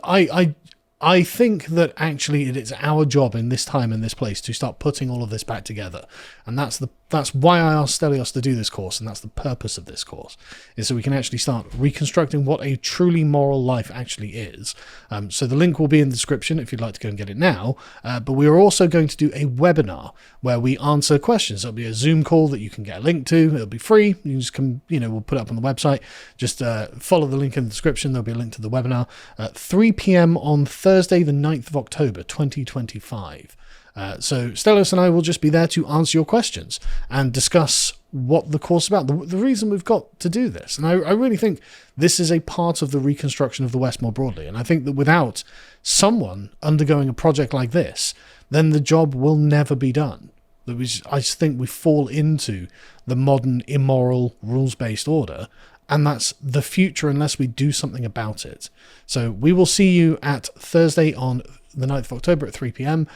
I think that actually it is our job in this time and this place to start putting all of this back together. And that's why I asked Stelios to do this course, and that's the purpose of this course, is so we can actually start reconstructing what a truly moral life actually is. So the link will be in the description if you'd like to go and get it now. But we are also going to do a webinar where we answer questions. There'll be a Zoom call that you can get a link to. It'll be free. You just come, we'll put it up on the website. Just follow the link in the description. There'll be a link to the webinar at 3 p.m. on Thursday, the 9th of October, 2025. So Stelios and I will just be there to answer your questions and discuss what the course is about, the reason we've got to do this. And I really think this is a part of the reconstruction of the West more broadly. And I think that without someone undergoing a project like this, then the job will never be done. I just think we fall into the modern, immoral, rules-based order, and that's the future unless we do something about it. So we will see you at Thursday on the 9th of October at 3 p.m.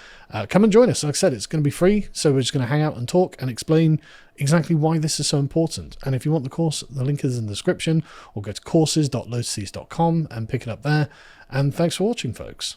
Come and join us. Like I said, it's going to be free, so we're just going to hang out and talk and explain exactly why this is so important. And if you want the course, the link is in the description, or go to courses.lotuses.com and pick it up there. And thanks for watching, folks.